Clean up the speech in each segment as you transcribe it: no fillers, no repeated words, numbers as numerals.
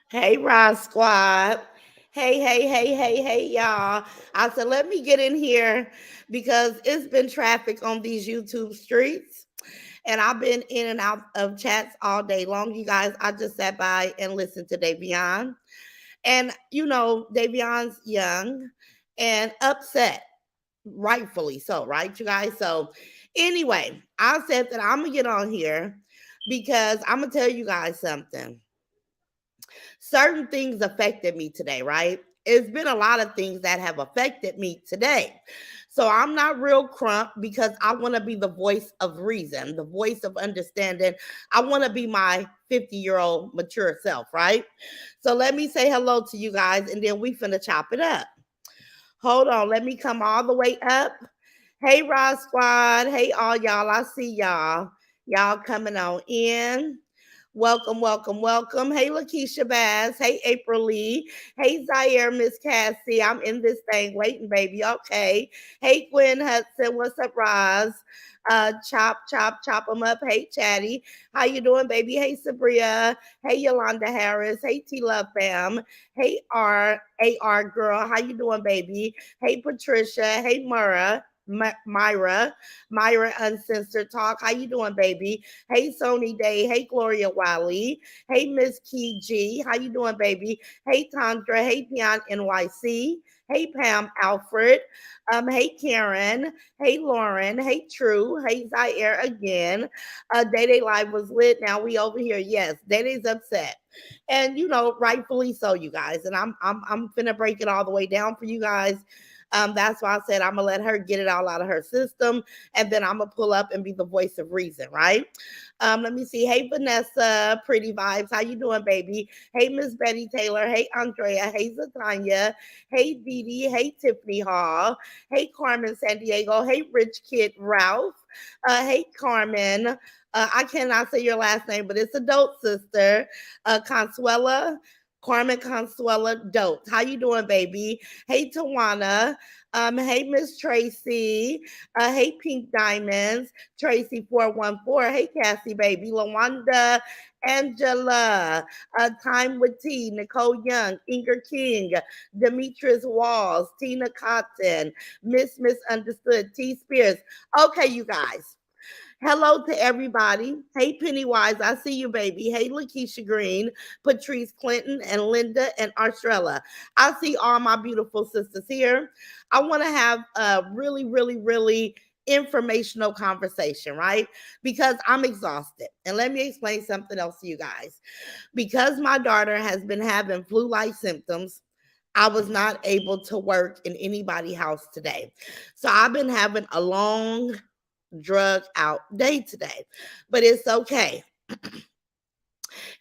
Hey, Ross Squad. Hey, y'all. I said, let me get in here because it's been traffic on these YouTube streets. And I've been in and out of chats all day long. You guys, I just sat by and listened to Davion. And, Davion's young and upset, rightfully so, right, you guys? So, anyway, I said that I'm going to get on here because I'm going to tell you guys something. Certain things affected me today, right? It's been a lot of things that have affected me today. So I'm not real crump because I want to be the voice of reason, the voice of understanding. I want to be my 50-year-old mature self, right? So let me say hello to you guys and then we finna chop it up. Hold on, let me come all the way up. Hey, Rod Squad. Hey, all y'all. I see y'all. Y'all coming on in. Welcome. Hey, Lakeisha Bass. Hey, April Lee. Hey, Zaire, Miss Cassie. I'm in this thing waiting, baby. Okay. Hey, Gwen Hudson. What's up, Roz? Chop them up. Hey, Chatty. How you doing, baby? Hey, Sabria. Hey, Yolanda Harris. Hey, T Love Fam. Hey, AR girl. How you doing, baby? Hey, Patricia. Hey, Myra Uncensored Talk. How you doing, baby? Hey, Sony Day. Hey, Gloria Wiley. Hey, Miss Key G. How you doing, baby? Hey, Tandra. Hey, Pion NYC. Hey, Pam Alfred. Hey, Karen. Hey, Lauren. Hey, True. Hey, Zaire again. Day Day Live was lit. Now we over here. Yes, Day Day's upset. And rightfully so, you guys. And I'm finna break it all the way down for you guys. That's why I said I'm gonna let her get it all out of her system, and then I'm gonna pull up and be the voice of reason, right? Let me see. Hey, Vanessa, pretty vibes. How you doing, baby? Hey, Miss Betty Taylor. Hey, Andrea. Hey, Zatanya. Hey, Dee Dee. Hey, Tiffany Hall. Hey, Carmen San Diego. Hey, Rich Kid Ralph. Hey, Carmen. I cannot say your last name, but it's adult sister. Consuela. Carmen Consuela Dope. How you doing, baby? Hey, Tawana. Hey, Miss Tracy. Hey, Pink Diamonds. Tracy 414. Hey, Cassie, baby. Lawanda. Angela. Time with T. Nicole Young. Inger King. Demetrius Walls. Tina Cotton. Miss Misunderstood. T Spears. Okay, you guys. Hello to everybody. Hey, Pennywise, I see you, baby. Hey, Lakeisha Green, Patrice Clinton, and Linda and Arstrella. I see all my beautiful sisters here. I want to have a really informational conversation, right? Because I'm exhausted. And let me explain something else to you guys. Because my daughter has been having flu like symptoms, I was not able to work in anybody's house today. So I've been having a long drug out day today, but it's okay.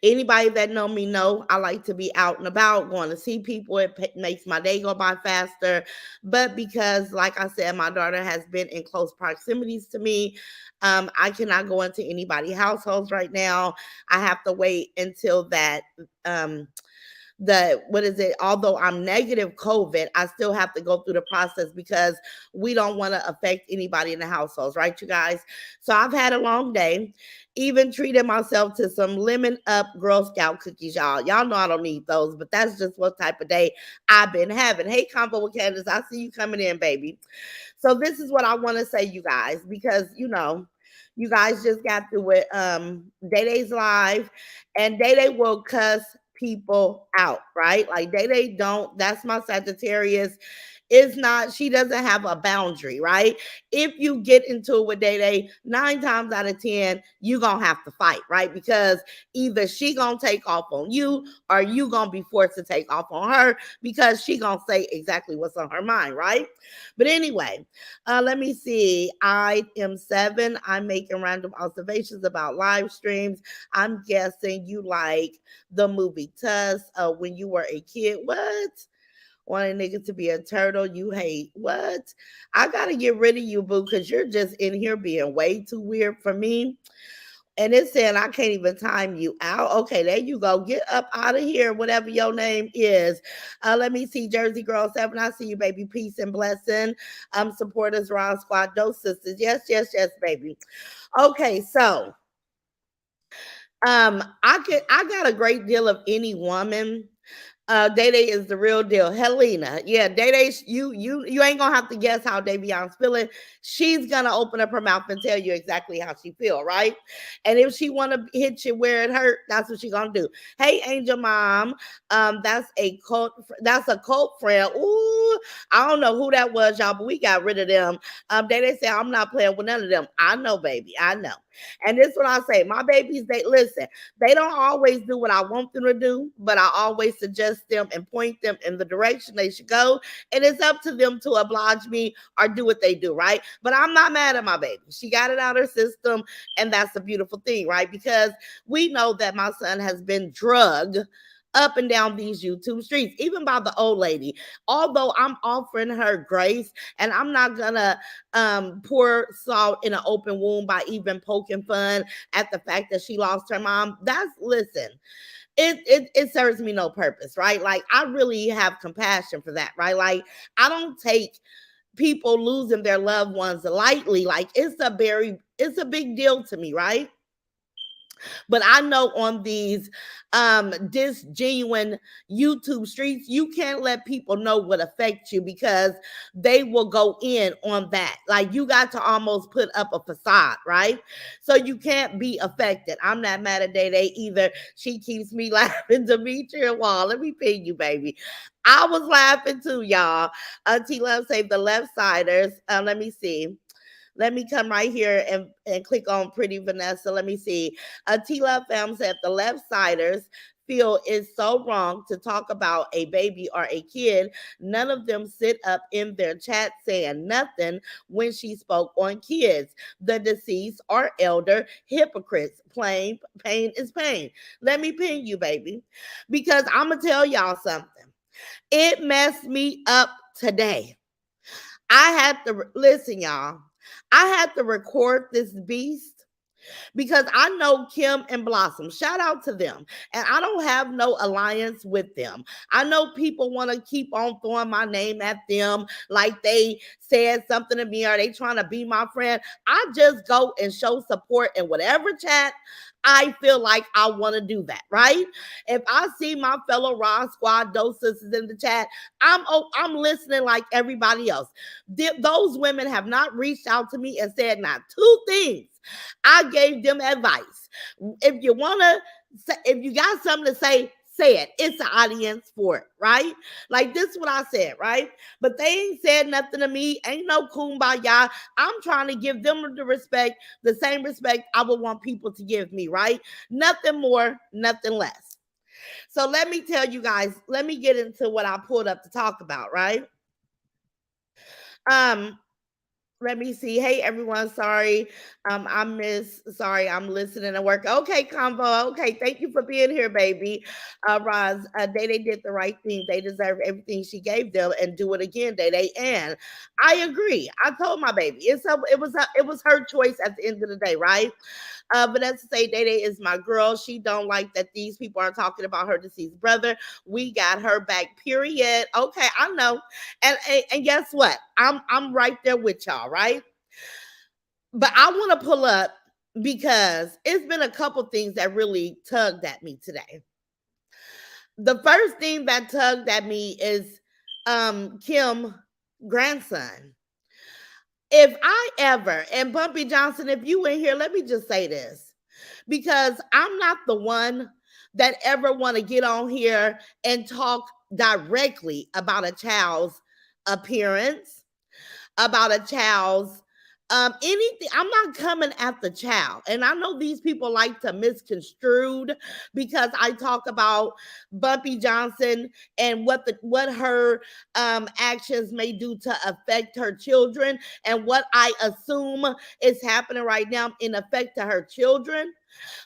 Anybody that know me know I like to be out and about, going to see people. It makes my day go by faster. But because, like I said, my daughter has been in close proximities to me, I cannot go into anybody's households right now. I have to wait until that. The what is it, although I'm negative COVID, I still have to go through the process because we don't want to affect anybody in the households, right, you guys? So I've had a long day, even treated myself to some lemon up Girl Scout cookies. Y'all know I don't need those, but that's just what type of day I've been having. Hey, Combo with Candace, I see you coming in, baby. So this is what I want to say, you guys, because you guys just got through with Day Day's live, and Day Day will cuss people out, right? Like Day Day don't. That's my Sagittarius. Is not, she doesn't have a boundary, right? If you get into it with Day Day, 9 times out of 10, you gonna have to fight, right? Because either she gonna take off on you or you gonna be forced to take off on her because she gonna say exactly what's on her mind, right? But anyway, let me see. I am 7. I'm making random observations about live streams. I'm guessing you like the movie Tusk when you were a kid. What? Want a nigga to be a turtle? You hate what? I gotta get rid of you, boo, because you're just in here being way too weird for me. And it's saying I can't even time you out. Okay, there you go. Get up out of here, whatever your name is. Let me see, Jersey Girl 7. I see you, baby. Peace and blessing. Supporters, Raw Squad, those sisters. Yes, baby. Okay, so I got a great deal of any woman. Day Day is the real deal. Helena, yeah, Day Day, you ain't gonna have to guess how Davion's feeling. She's gonna open up her mouth and tell you exactly how she feel, right? And if she wanna hit you where it hurt, that's what she gonna do. Hey, Angel Mom, that's a cult friend. Ooh, I don't know who that was, y'all, but we got rid of them. Day Day said I'm not playing with none of them. I know, baby, I know. And this is what I say, my babies, they listen. They don't always do what I want them to do, but I always suggest them and point them in the direction they should go. And it's up to them to oblige me or do what they do, right? But I'm not mad at my baby. She got it out of her system, and that's a beautiful thing, right? Because we know that my son has been drugged up and down these YouTube streets, even by the old lady. Although I'm offering her grace, and I'm not gonna pour salt in an open wound by even poking fun at the fact that she lost her mom. That's listen, it serves me no purpose, right? Like I really have compassion for that, right? Like I don't take people losing their loved ones lightly. Like it's a big deal to me, right? But I know on these disgenuine YouTube streets, you can't let people know what affects you because they will go in on that. Like you got to almost put up a facade, right? So you can't be affected. I'm not mad at Day Day either. She keeps me laughing. Demetria Wall, let me pin you, baby. I was laughing too, y'all. Auntie Love saved the left siders. Let me see. Let me come right here and click on Pretty Vanessa. Let me see. Tila Fam said the left siders feel it's so wrong to talk about a baby or a kid. None of them sit up in their chat saying nothing when she spoke on kids. The deceased or elder hypocrites. Plain pain is pain. Let me pin you, baby, because I'm gonna tell y'all something. It messed me up today. I had to listen, y'all. I had to record this beast because I know Kim and Blossom. Shout out to them. And I don't have no alliance with them. I know people want to keep on throwing my name at them like they said something to me or they trying to be my friend. I just go and show support in whatever chat I feel like I want to do that, right? If I see my fellow Raw Squad those sisters in the chat, I'm listening like everybody else. Those women have not reached out to me and said not two things. I gave them advice. If you wanna, if you got something to say it. It's the audience for it, right? Like this is what I said, right? But they ain't said nothing to me. Ain't no kumbaya. I'm trying to give them the respect, the same respect I would want people to give me, right? Nothing more, nothing less. So let me tell you guys, let me get into what I pulled up to talk about, right? Um, let me see. Hey everyone, sorry. Sorry, I'm listening and work. Okay, Convo. Okay, thank you for being here, baby. Roz, they did the right thing. They deserve everything she gave them and do it again, They. And I agree. I told my baby. It was her choice at the end of the day, right? Vanessa say Day Day is my girl. She don't like that these people are talking about her deceased brother. We got her back. Period. Okay, I know. And guess what? I'm right there with y'all, right? But I want to pull up because it's been a couple things that really tugged at me today. The first thing that tugged at me is Kim grandson. If I ever, and Bumpy Johnson, if you in here, let me just say this because I'm not the one that ever want to get on here and talk directly about a child's appearance, about a child's anything. I'm not coming at the child. And I know these people like to misconstrued because I talk about Bumpy Johnson and what her actions may do to affect her children and what I assume is happening right now in effect to her children.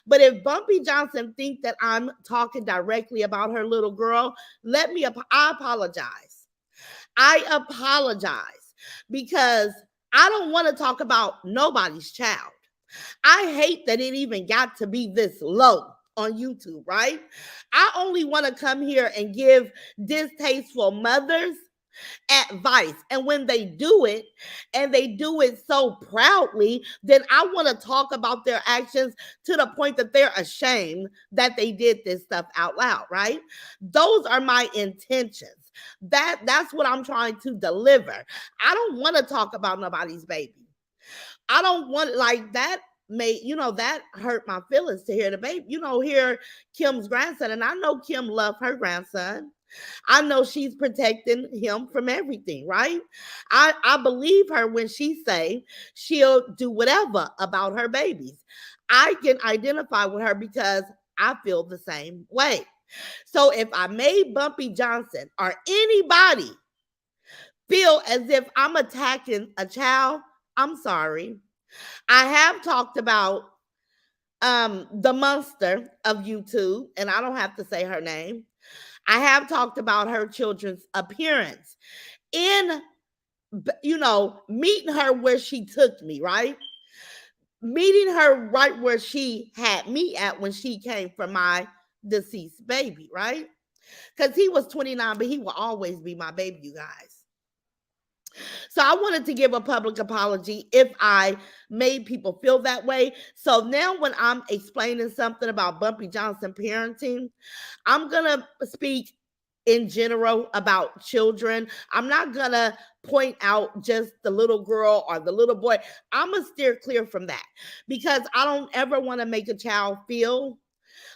But if Bumpy Johnson think that I'm talking directly about her little girl, I apologize. I apologize because I don't want to talk about nobody's child. I hate that it even got to be this low on YouTube, right? I only want to come here and give distasteful mothers advice. And when they do it and they do it so proudly, then I want to talk about their actions to the point that they're ashamed that they did this stuff out loud, right? Those are my intentions. That's what I'm trying to deliver. I don't want to talk about nobody's baby. I don't want like that made, that hurt my feelings to hear the baby, hear Kim's grandson. And I know Kim loved her grandson. I know she's protecting him from everything, right? I believe her when she say she'll do whatever about her babies. I can identify with her because I feel the same way. So if I made Bumpy Johnson or anybody feel as if I'm attacking a child, I'm sorry. I have talked about the monster of YouTube, and I don't have to say her name. I have talked about her children's appearance in, meeting her where she took me, right? Meeting her right where she had me at when she came for my deceased baby, right? Because he was 29, but he will always be my baby, you guys. So I wanted to give a public apology if I made people feel that way. So now when I'm explaining something about Bumpy Johnson parenting, I'm going to speak in general about children. I'm not going to point out just the little girl or the little boy. I'm going to steer clear from that because I don't ever want to make a child feel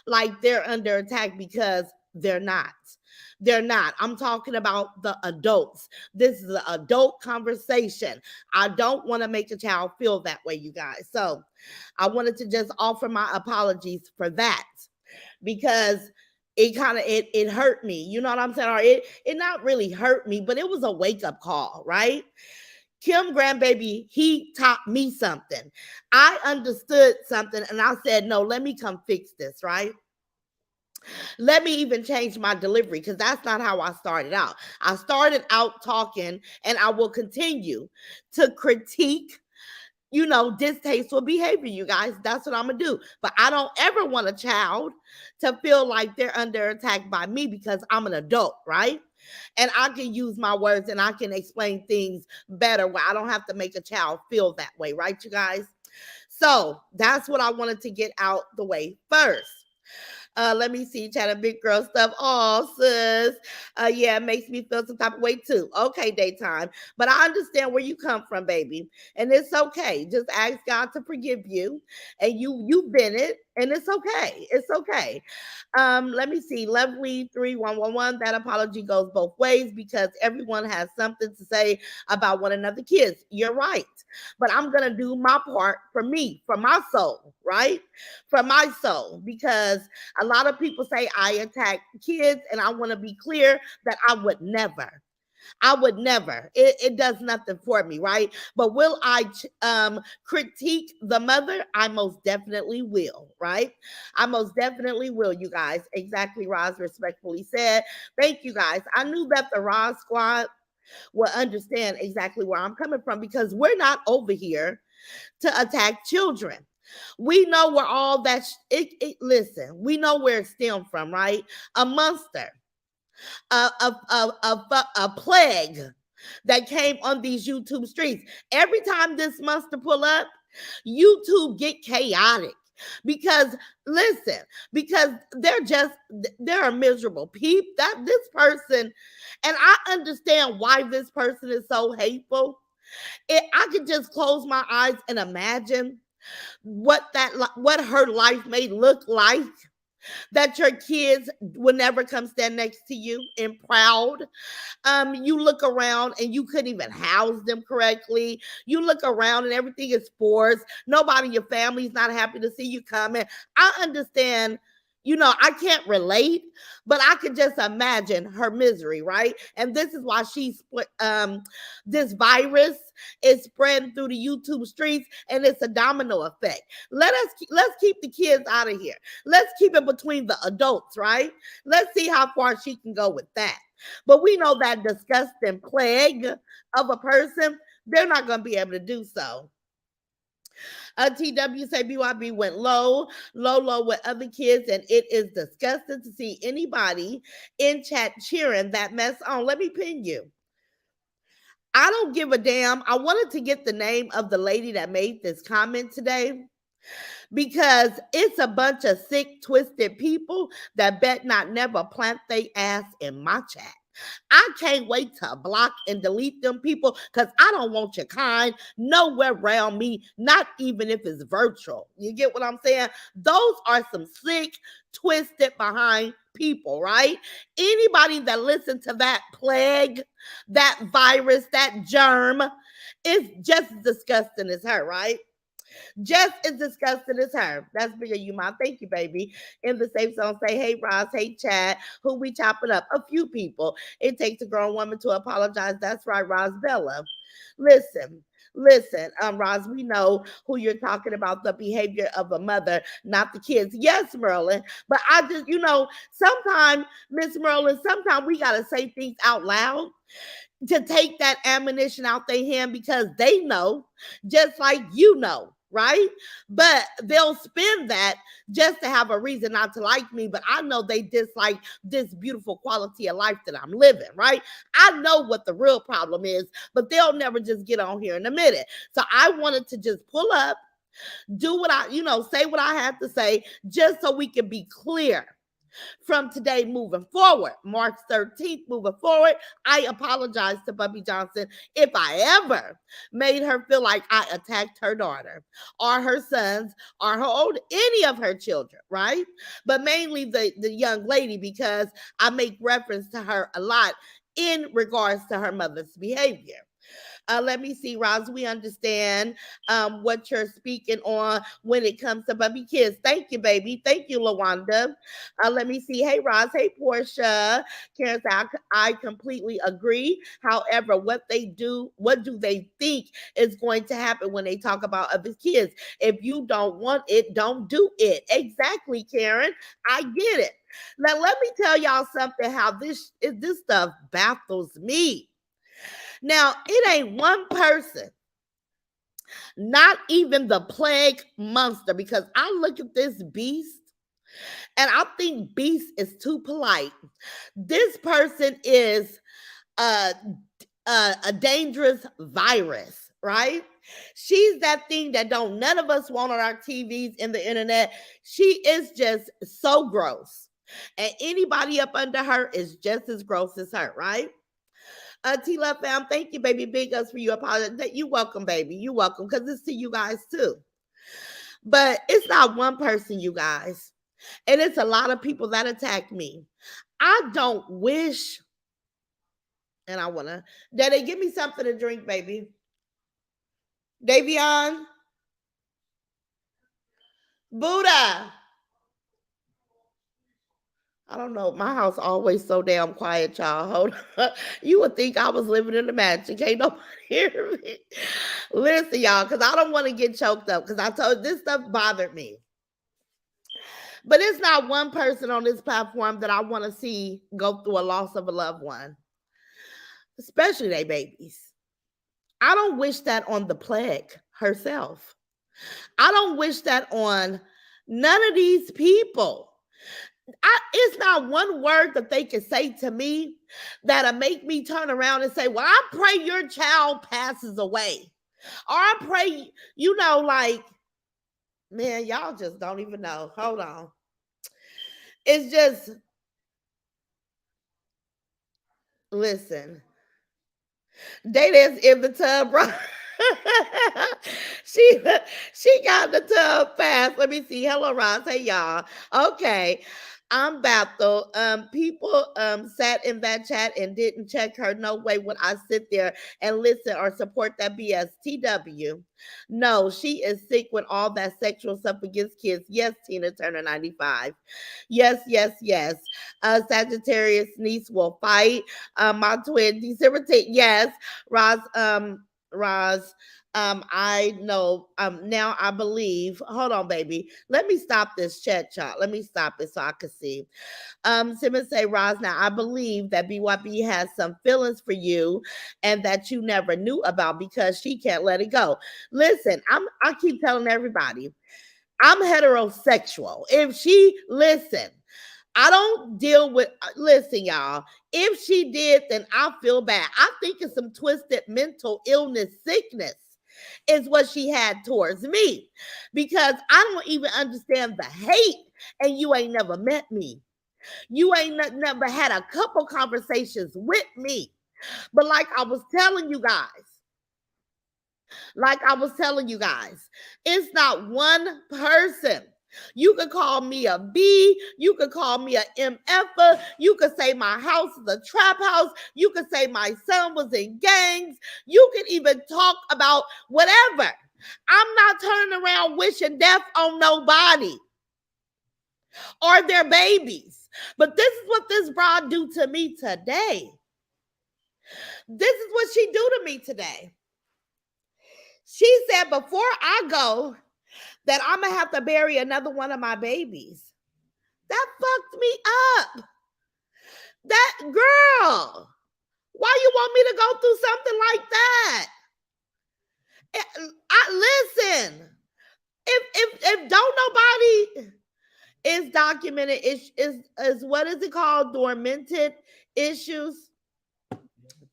like they're under attack because they're not. They're not. I'm talking about the adults. This is an adult conversation. I don't want to make a child feel that way, you guys. So I wanted to just offer my apologies for that because it hurt me. You know what I'm saying? Or it not really hurt me, but it was a wake-up call, right? Kim grandbaby, he taught me something. I understood something and I said, no, let me come fix this, right? Let me even change my delivery because that's not how I started out. I started out talking, and I will continue to critique, distasteful behavior, you guys. That's what I'm going to do. But I don't ever want a child to feel like they're under attack by me because I'm an adult, right? And I can use my words and I can explain things better where I don't have to make a child feel that way, right, you guys? So that's what I wanted to get out the way first. Let me see, chat big girl stuff. Oh, sis. Yeah, it makes me feel some type of way too. Okay, daytime. But I understand where you come from, baby. And it's okay. Just ask God to forgive you. And you've been it. And it's okay. It's okay. Let me see. Lovely 3111. That apology goes both ways because everyone has something to say about one another kids. You're right. But I'm gonna do my part for me, for my soul, right? For my soul. Because a lot of people say I attack kids, and I want to be clear that I would never. I would never. It does nothing for me, right? But will I critique the mother? I most definitely will, right? I most definitely will, you guys. Exactly, Roz respectfully said. Thank you, guys. I knew that the Roz squad will understand exactly where I'm coming from because we're not over here to attack children. We know where all that listen, we know where it stemmed from, right? A monster, a plague that came on these YouTube streets. Every time this monster pull up, YouTube get chaotic because listen, because they're a miserable people. That this person, and I understand why this person is so hateful. I could just close my eyes and imagine what her life may look like, that your kids will never come stand next to you and proud. You look around and you couldn't even house them correctly. You look around and everything is forced. Nobody in your family's not happy to see you coming. I understand. I can't relate, but I could just imagine her misery, right? And this is why this virus is spreading through the YouTube streets, and it's a domino effect. Let's keep the kids out of here. Let's keep it between the adults, right? Let's see how far she can go with that. But we know that disgusting plague of a person, they're not going to be able to do so. TW say BYB went low with other kids, and it is disgusting to see anybody in chat cheering that mess on. Let me pin you. I don't give a damn. I wanted to get the name of the lady that made this comment today because it's a bunch of sick, twisted people that bet not never plant their ass in my chat. I can't wait to block and delete them people because I don't want your kind nowhere around me, not even if it's virtual. You get what I'm saying? Those are some sick, twisted behind people, right? Anybody that listens to that plague, that virus, that germ is just as disgusting as her, right? Just as disgusting as her. That's bigger you, mom. Thank you, baby. In the safe zone, say, hey, Ross, hey, Chad, who we chopping up? A few people. It takes a grown woman to apologize. That's right, Ross Bella. Listen. Listen, Roz, we know who you're talking about, the behavior of a mother, not the kids. Yes, Merlin. But I just, sometimes, Miss Merlin, sometimes we got to say things out loud to take that ammunition out their hand because they know, just like you know, right? But they'll spend that just to have a reason not to like me. But I know they dislike this beautiful quality of life that I'm living, right? I know what the real problem is, but they'll never just get on here in a minute. So I wanted to just pull up, do what say what I have to say, just so we can be clear from today moving forward, March 13th moving forward. I apologize to Bubby Johnson if I ever made her feel like I attacked her daughter or her sons or her old any of her children, right? But mainly the young lady, because I make reference to her a lot in regards to her mother's behavior. Let me see, Roz. We understand what you're speaking on when it comes to Bubby Kids. Thank you, baby. Thank you, Lawanda. Let me see. Hey, Roz. Hey, Portia. Karen said, I completely agree. However, what do they think is going to happen when they talk about other kids? If you don't want it, don't do it. Exactly, Karen. I get it. Now, let me tell y'all something how this stuff baffles me. Now, it ain't one person, not even the plague monster, because I look at this beast and I think beast is too polite. This person is a dangerous virus, right? She's that thing that don't none of us want on our TVs and the internet. She is just so gross. And anybody up under her is just as gross as her, right? T Love fam, thank you, baby. Big ups for you. Apologize. You welcome, baby. You welcome, because it's to you guys too. But it's not one person, you guys. And it's a lot of people that attack me. I don't wish, and I want to, Daddy, give me something to drink, baby. Davion, Buddha. I don't know. My house always so damn quiet, y'all. Hold on. You would think I was living in a mansion. Can't nobody hear me. Listen, y'all, because I don't want to get choked up because I told this stuff bothered me. But it's not one person on this platform that I want to see go through a loss of a loved one, especially their babies. I don't wish that on the plague herself. I don't wish that on none of these people. It's not one word that they can say to me that'll make me turn around and say, well, I pray your child passes away. Or I pray, like, man, y'all just don't even know. Hold on. It's just, listen, Data's in the tub, bro. she she got the tub fast. Let me see. Hello, Ross. Hey, y'all. Okay. I'm baffled. People sat in that chat and didn't check her. No way would I sit there and listen or support that BS. TW. No, she is sick with all that sexual stuff against kids. Yes, Tina Turner 95. Yes, yes, yes. Sagittarius niece will fight. My twin, December 10th. Yes, Roz. Roz. I know. Now I believe. Hold on, baby. Let me stop this chat, y'all. Let me stop it so I can see. Simmons say, Roz, now I believe that BYB has some feelings for you and that you never knew about because she can't let it go. Listen, I keep telling everybody, I'm heterosexual. If she listen, I don't deal with, listen, y'all. If she did, then I feel bad. I think it's some twisted mental illness, sickness is what she had towards me because I don't even understand the hate and you ain't never met me. You ain't never had a couple conversations with me. But like I was telling you guys, it's not one person. You could call me a B. You could call me a MFer. You could say my house is a trap house. You could say my son was in gangs. You could even talk about whatever. I'm not turning around wishing death on nobody or their babies. But this is what this broad do to me today. This is what she do to me today. She said before I go that I'm gonna have to bury another one of my babies. That fucked me up. That girl, why you want me to go through something like that? Listen. If don't nobody is documented is what is it called? Dormanted issues.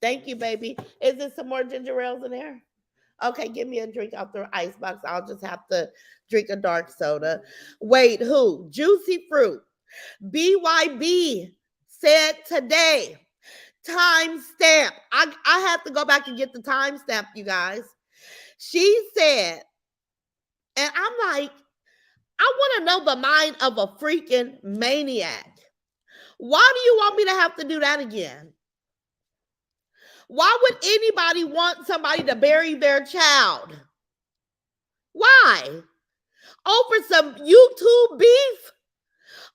Thank you, baby. Is there some more ginger ales in there? Okay, give me a drink out the icebox. I'll just have to drink a dark soda. Wait, who? Juicy Fruit. BYB said today, timestamp. I have to go back and get the timestamp, you guys. She said, and I'm like, I want to know the mind of a freaking maniac. Why do you want me to have to do that again? Why would anybody want somebody to bury their child? Why? Over some YouTube beef?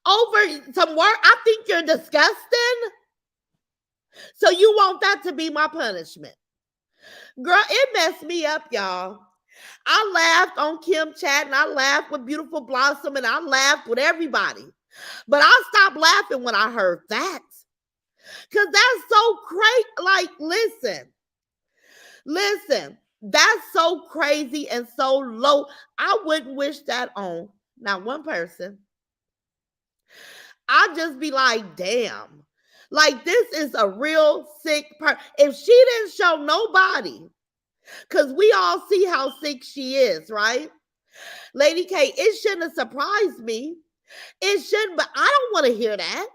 Over some work? I think you're disgusting. So you want that to be my punishment. Girl, it messed me up, y'all. I laughed on Kim Chat and I laughed with Beautiful Blossom and I laughed with everybody. But I stopped laughing when I heard that. Because that's so crazy. Like, listen, that's so crazy and so low. I wouldn't wish that on not one person. I'd just be like, damn. Like, this is a real sick person. If she didn't show nobody, because we all see how sick she is, right? Lady K, it shouldn't have surprised me. It shouldn't, but I don't want to hear that.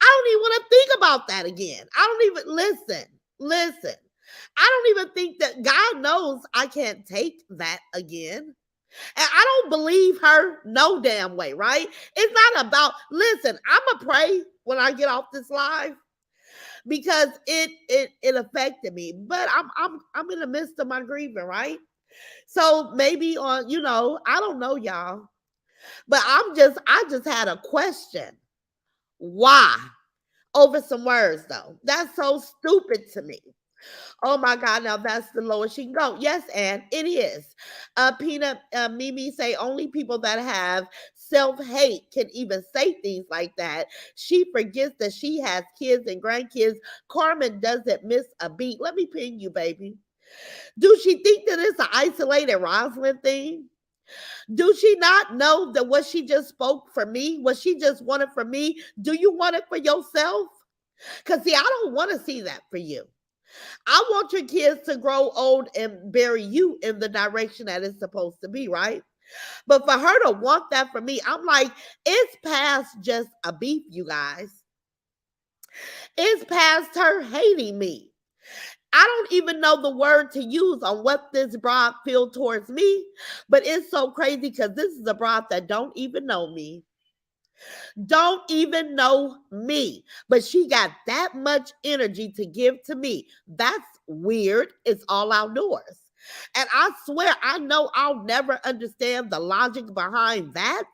I don't even want to think about that again. I don't even listen. I don't even think that God knows I can't take that again. And I don't believe her no damn way, right? It's not about, listen, I'ma pray when I get off this live because it affected me. But I'm in the midst of my grieving, right? So maybe on, I don't know, y'all. But I just had a question. Why? Over some words, though. That's so stupid to me. Oh my God, now that's the lowest she can go. Yes, and it is. Peanut Mimi say only people that have self-hate can even say things like that. She forgets that she has kids and grandkids. Carmen doesn't miss a beat. Let me ping you, baby. Do she think that it's an isolated Rosalind thing? Do she not know that what she just spoke for me, what she just wanted for me, do you want it for yourself? Because, see, I don't want to see that for you. I want your kids to grow old and bury you in the direction that it's supposed to be, right? But for her to want that for me, I'm like, it's past just a beef, you guys. It's past her hating me. I don't even know the word to use on what this broad feel towards me, but it's so crazy because this is a broad that don't even know me. Don't even know me, but she got that much energy to give to me. That's weird. It's all outdoors. And I swear, I know I'll never understand the logic behind that,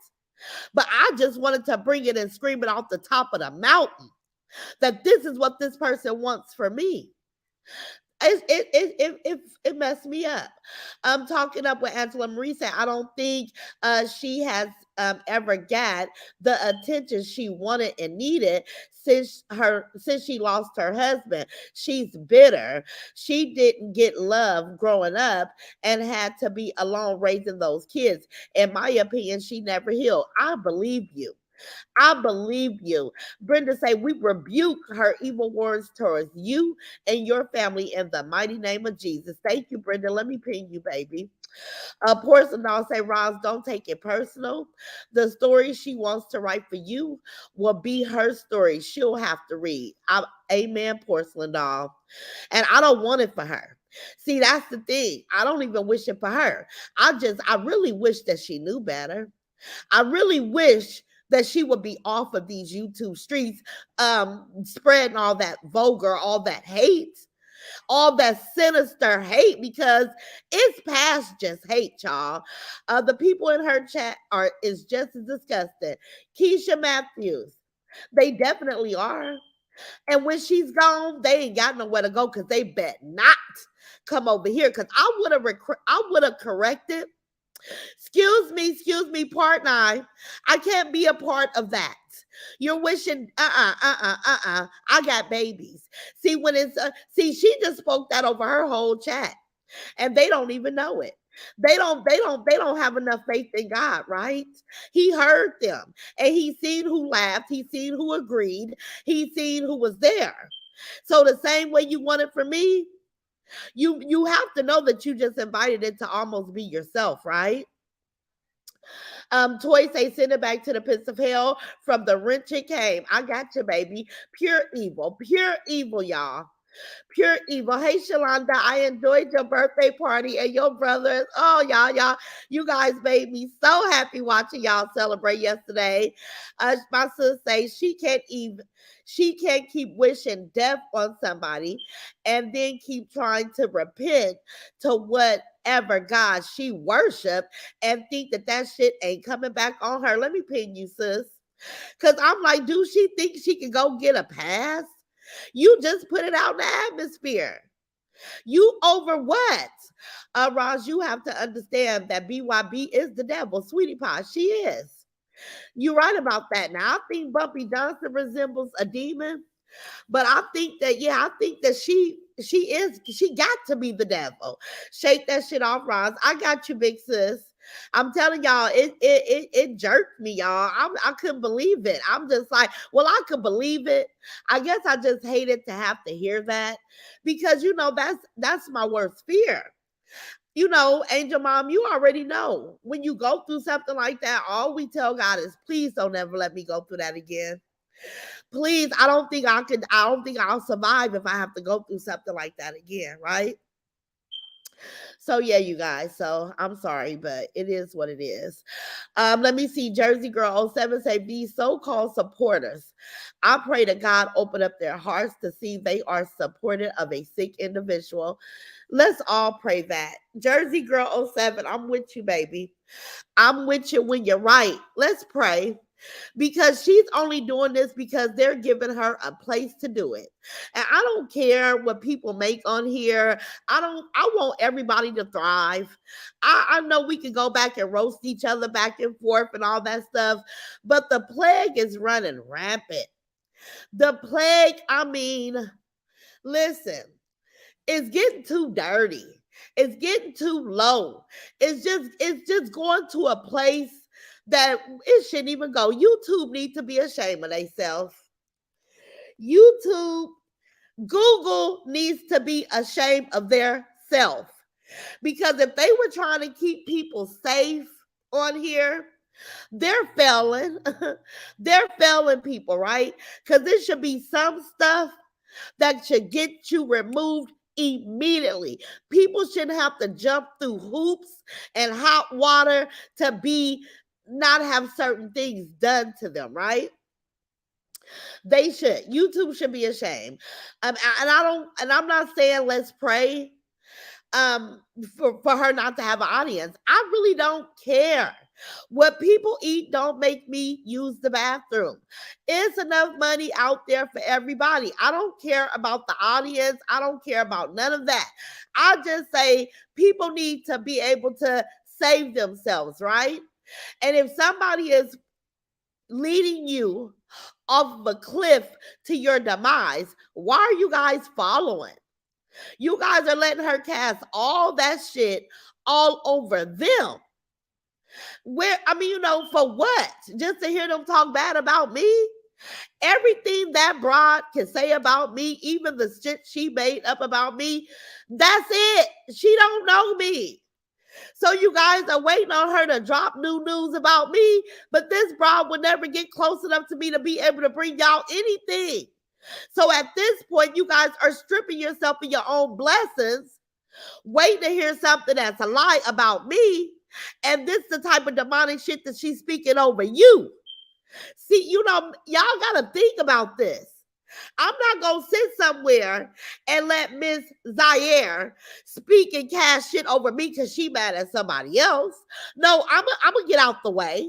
but I just wanted to bring it and scream it off the top of the mountain that this is what this person wants for me. It messed me up. I'm talking up with Angela Marie said I don't think she has ever got the attention she wanted and needed since she lost her husband. She's bitter. She didn't get love growing up and had to be alone raising those kids. In my opinion, she never healed. I believe you. I believe you. Brenda say, we rebuke her evil words towards you and your family in the mighty name of Jesus. Thank you, Brenda. Let me ping you, baby. Porcelain doll say, Roz, don't take it personal. The story she wants to write for you will be her story. She'll have to read. Amen, Porcelain doll. And I don't want it for her. See, that's the thing. I don't even wish it for her. I really wish that she knew better. I really wish that she would be off of these YouTube streets, spreading all that vulgar, all that hate, all that sinister hate, because it's past just hate, y'all. The people in her chat are is just as disgusting. Keisha Matthews, they definitely are. And when she's gone, they ain't got nowhere to go because they bet not come over here. Because I would have corrected. Excuse me, part nine. I can't be a part of that. You're wishing, I got babies. See, she just spoke that over her whole chat, and they don't even know it. They don't have enough faith in God, right? He heard them, and he seen who laughed, he seen who agreed, he seen who was there. So the same way you want it for me, you have to know that you just invited it to almost be yourself, right? Toy say, send it back to the pits of hell from the wrench it came. I got you, baby. Pure evil, y'all. Pure evil. Hey, Shalonda, I enjoyed your birthday party and your brothers. Oh, y'all, you guys made me so happy watching y'all celebrate yesterday. My sister say she can't keep wishing death on somebody and then keep trying to repent to whatever God she worshiped and think that shit ain't coming back on her. Let me pin you, sis. Because I'm like, do she think she can go get a pass? You just put it out in the atmosphere. You over what? Roz, you have to understand that BYB is the devil. Sweetie Pie, she is. You're right about that. Now, I think Bumpy Johnson resembles a demon. But I think that, I think that she got to be the devil. Shake that shit off, Roz. I got you, big sis. I'm telling y'all, it jerked me, y'all. I couldn't believe it. I'm just like, well, I could believe it. I guess I just hated to have to hear that, because that's my worst fear. Angel Mom, you already know when you go through something like that, all we tell God is, please don't ever let me go through that again. Please, I don't think I'll survive if I have to go through something like that again, right? So yeah, you guys. So I'm sorry, but it is what it is. Let me see. Jersey Girl 07 say, these so-called supporters, I pray to God open up their hearts to see they are supported of a sick individual. Let's all pray that. Jersey Girl 07, I'm with you, baby. I'm with you when you're right. Let's pray, because she's only doing this because they're giving her a place to do it. And I don't care what people make on here. I want everybody to thrive. I know we can go back and roast each other back and forth and all that stuff, but the plague is running rampant. The plague, I mean, listen, it's getting too dirty. It's getting too low. It's just going to a place that it shouldn't even go. YouTube need to be ashamed of themselves. YouTube, Google needs to be ashamed of their self. Because if they were trying to keep people safe on here, they're failing. They're failing people, right? Because there should be some stuff that should get you removed immediately. People shouldn't have to jump through hoops and hot water to be not have certain things done to them, right? They should. YouTube should be ashamed. And I'm not saying let's pray for her not to have an audience. I really don't care. What people eat don't make me use the bathroom. It's enough money out there for everybody. I don't care about the audience. I don't care about none of that. I just say people need to be able to save themselves, right? And if somebody is leading you off of a cliff to your demise, why are you guys following? You guys are letting her cast all that shit all over them. Where, I mean, for what? Just to hear them talk bad about me? Everything that broad can say about me, even the shit she made up about me, that's it. She don't know me. So you guys are waiting on her to drop new news about me, but this broad would never get close enough to me to be able to bring y'all anything. So at this point, you guys are stripping yourself of your own blessings, waiting to hear something that's a lie about me. And this is the type of demonic shit that she's speaking over you. See, y'all got to think about this. I'm not going to sit somewhere and let Miss Zaire speak and cast shit over me because she mad at somebody else. No, I'm going to get out the way.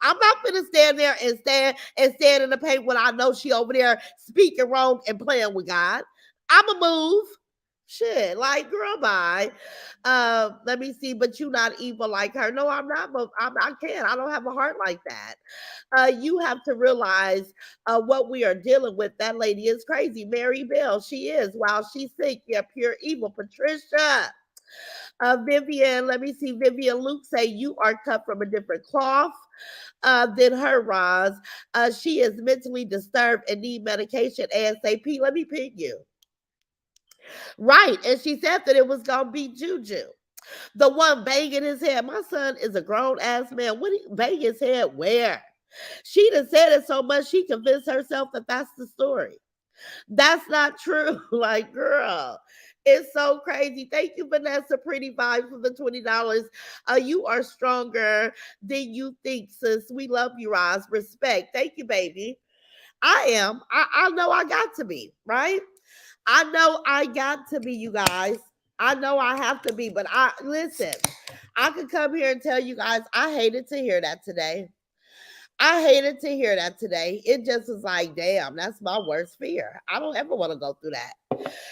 I'm not gonna stand there and stand in the paint when I know she over there speaking wrong and playing with God. I'ma move. Shit, like girl, bye. Let me see, but you not evil like her. No, I'm not. But I can't. I don't have a heart like that. You have to realize what we are dealing with. That lady is crazy. Mary Bell, she is. While she's sick, yeah, pure evil. Patricia. Vivian, let me see. Vivian Luke say you are cut from a different cloth than her, Roz. She is mentally disturbed and need medication ASAP. Let me ping you. Right. And she said that it was going to be Juju. The one banging his head. My son is a grown ass man. What he bang his head where? She done said it so much she convinced herself that that's the story. That's not true. Like, girl, it's so crazy. Thank you, Vanessa Pretty Vibes, for the $20. You are stronger than you think, sis. We love you, Roz. Respect. Thank you, baby. I am. I know I got to be, right? I know I got to be, you guys. I know I have to be, but I listen. I could come here and tell you guys I hated to hear that today. I hated to hear that today. It just was like, damn, that's my worst fear. I don't ever want to go through that.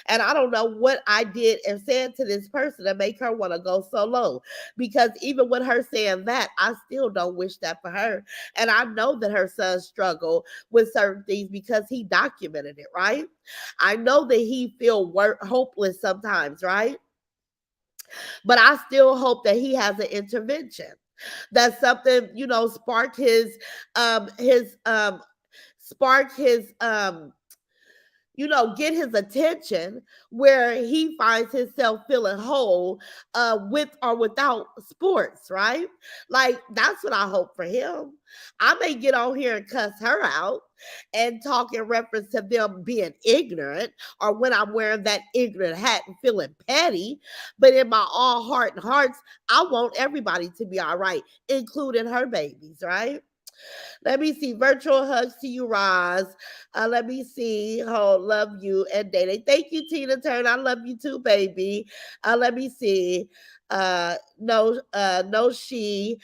And I don't know what I did and said to this person to make her want to go so low. Because even with her saying that, I still don't wish that for her. And I know that her son struggled with certain things because he documented it, right? I know that he feel hopeless sometimes, right? But I still hope that he has an intervention. That something, spark his get his attention where he finds himself feeling whole with or without sports, right? Like, that's what I hope for him. I may get on here and cuss her out and talk in reference to them being ignorant or when I'm wearing that ignorant hat and feeling petty. But in my all heart and hearts, I want everybody to be all right, including her babies, right? Let me see. Virtual hugs to you, Roz. Let me see. Oh, love you and Day. Thank you, Tina Turner. I love you too, baby. Let me see. No, she,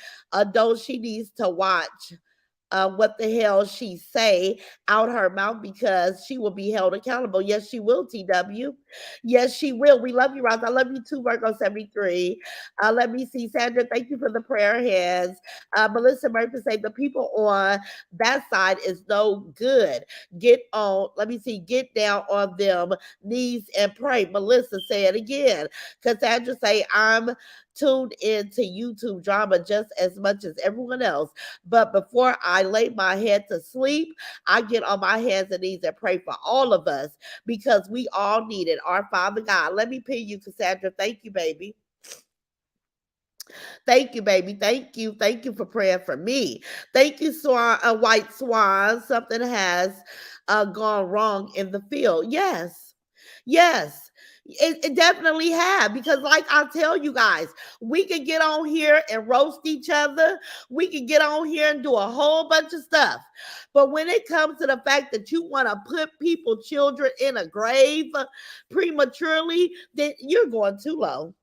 don't she needs to watch what the hell she say out her mouth because she will be held accountable. Yes, she will, TW. Yes, she will. We love you, Roz. I love you too, Virgo 73. Let me see. Sandra, thank you for the prayer hands. Melissa Murphy say the people on that side is no good. Let me see, get down on them knees and pray. Melissa, say it again. Cassandra say, I'm tuned into YouTube drama just as much as everyone else. But before I lay my head to sleep, I get on my hands and knees and pray for all of us because we all need it. Our Father God. Let me pin you, Cassandra. Thank you, baby. Thank you, baby. Thank you. Thank you for praying for me. Thank you, Swan, White Swan. Something has gone wrong in the field. Yes. Yes. It definitely have because, like I tell you guys, we can get on here and roast each other. We can get on here and do a whole bunch of stuff. But when it comes to the fact that you want to put people, children in a grave prematurely, then you're going too low.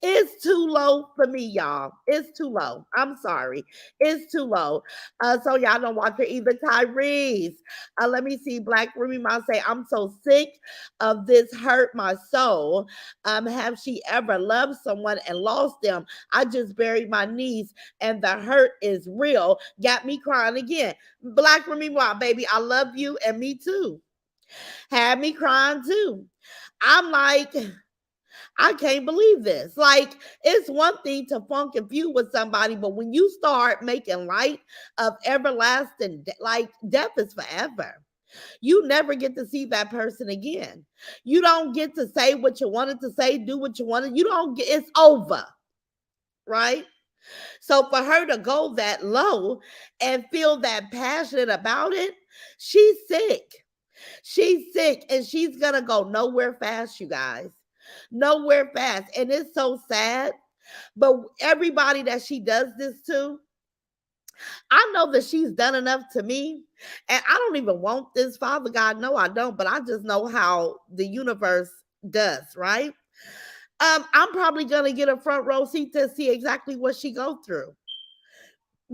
It's too low for me, y'all. It's too low. I'm sorry. It's too low. So y'all don't watch it either. Tyrese. Let me see. Black Remy Mom say, I'm so sick of this hurt my soul. Have she ever loved someone and lost them? I just buried my niece and the hurt is real. Got me crying again. Black Remy Mom, baby, I love you and me too. Had me crying too. I'm like, I can't believe this. Like, it's one thing to funk and feud with somebody, but when you start making light of everlasting, like, death is forever. You never get to see that person again. You don't get to say what you wanted to say, do what you wanted. You don't get, it's over, right? So for her to go that low and feel that passionate about it, she's sick. She's sick and she's gonna go nowhere fast, you guys. Nowhere fast. And it's so sad. But everybody that she does this to, I know that she's done enough to me. And I don't even want this, Father God. No, I don't. But I just know how the universe does, right? I'm probably gonna get a front row seat to see exactly what she go through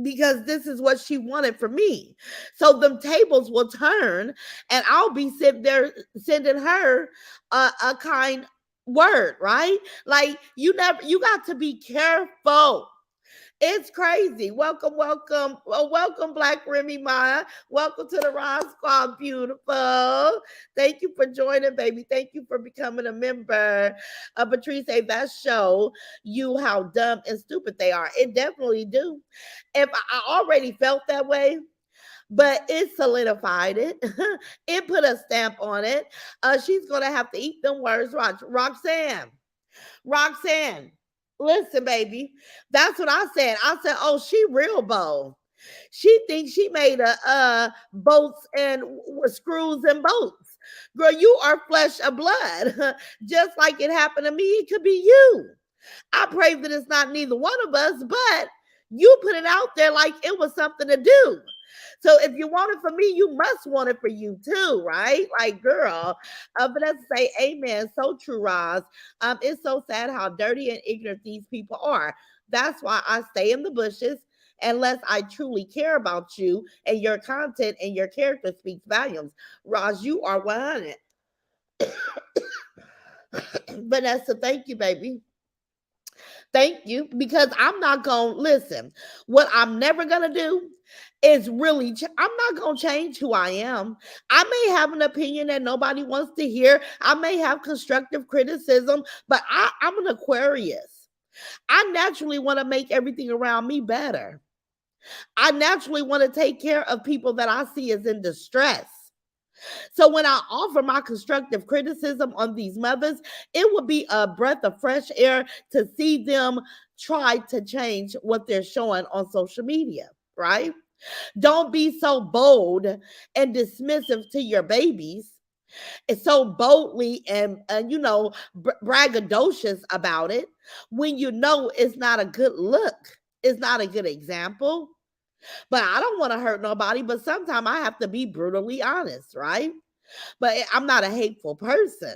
because this is what she wanted for me. So them tables will turn, and I'll be sitting there sending her a kind word, right? Like, you got to be careful. It's crazy. Welcome, welcome, welcome, Black Remy Maya. Welcome to the Ron Squad, beautiful. Thank you for joining, baby. Thank you for becoming a member. Patrice, say that show you how dumb and stupid they are. It definitely do. If I already felt that way, but it solidified it. It put a stamp on it. She's gonna have to eat them words, Roxanne. Roxanne, listen, baby. That's what I said. I said, oh, she real bold. She thinks she made a boats and screws and boats. Girl, you are flesh and blood. Just like it happened to me, it could be you. I pray that it's not neither one of us, but you put it out there like it was something to do. So if you want it for me, you must want it for you too, right? Like, girl, but let's say amen. So true, Roz. It's so sad how dirty and ignorant these people are. That's why I stay in the bushes unless I truly care about you and your content and your character speaks volumes. Roz, you are 100. Vanessa, thank you, baby. Thank you. Because I'm not going to listen. What I'm never going to do is really, I'm not going to change who I am. I may have an opinion that nobody wants to hear. I may have constructive criticism, but I'm an Aquarius. I naturally want to make everything around me better. I naturally want to take care of people that I see as in distress. So when I offer my constructive criticism on these mothers, it would be a breath of fresh air to see them try to change what they're showing on social media, right? Don't be so bold and dismissive to your babies. It's so boldly and braggadocious about it when you know it's not a good look. It's not a good example. But I don't want to hurt nobody, but sometimes I have to be brutally honest, right? But I'm not a hateful person.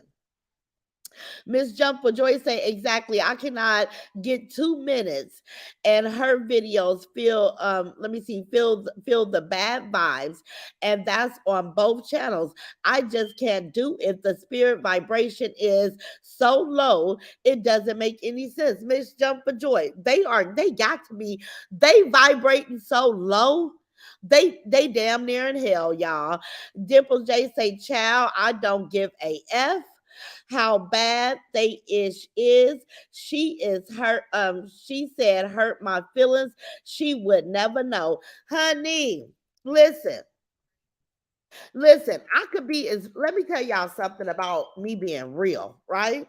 Miss Jump for Joy say exactly. I cannot get 2 minutes, and her videos feel let me see feel the bad vibes, and that's on both channels. I just can't do it. The spirit vibration is so low, it doesn't make any sense. Miss Jump for Joy, they got to be they vibrating so low. They damn near in hell, y'all. Dimple J say, "Child, I don't give a f how bad they is. She is hurt. She said hurt my feelings. She would never know. Honey, listen, listen, I could be as let me tell y'all something about me being real, right?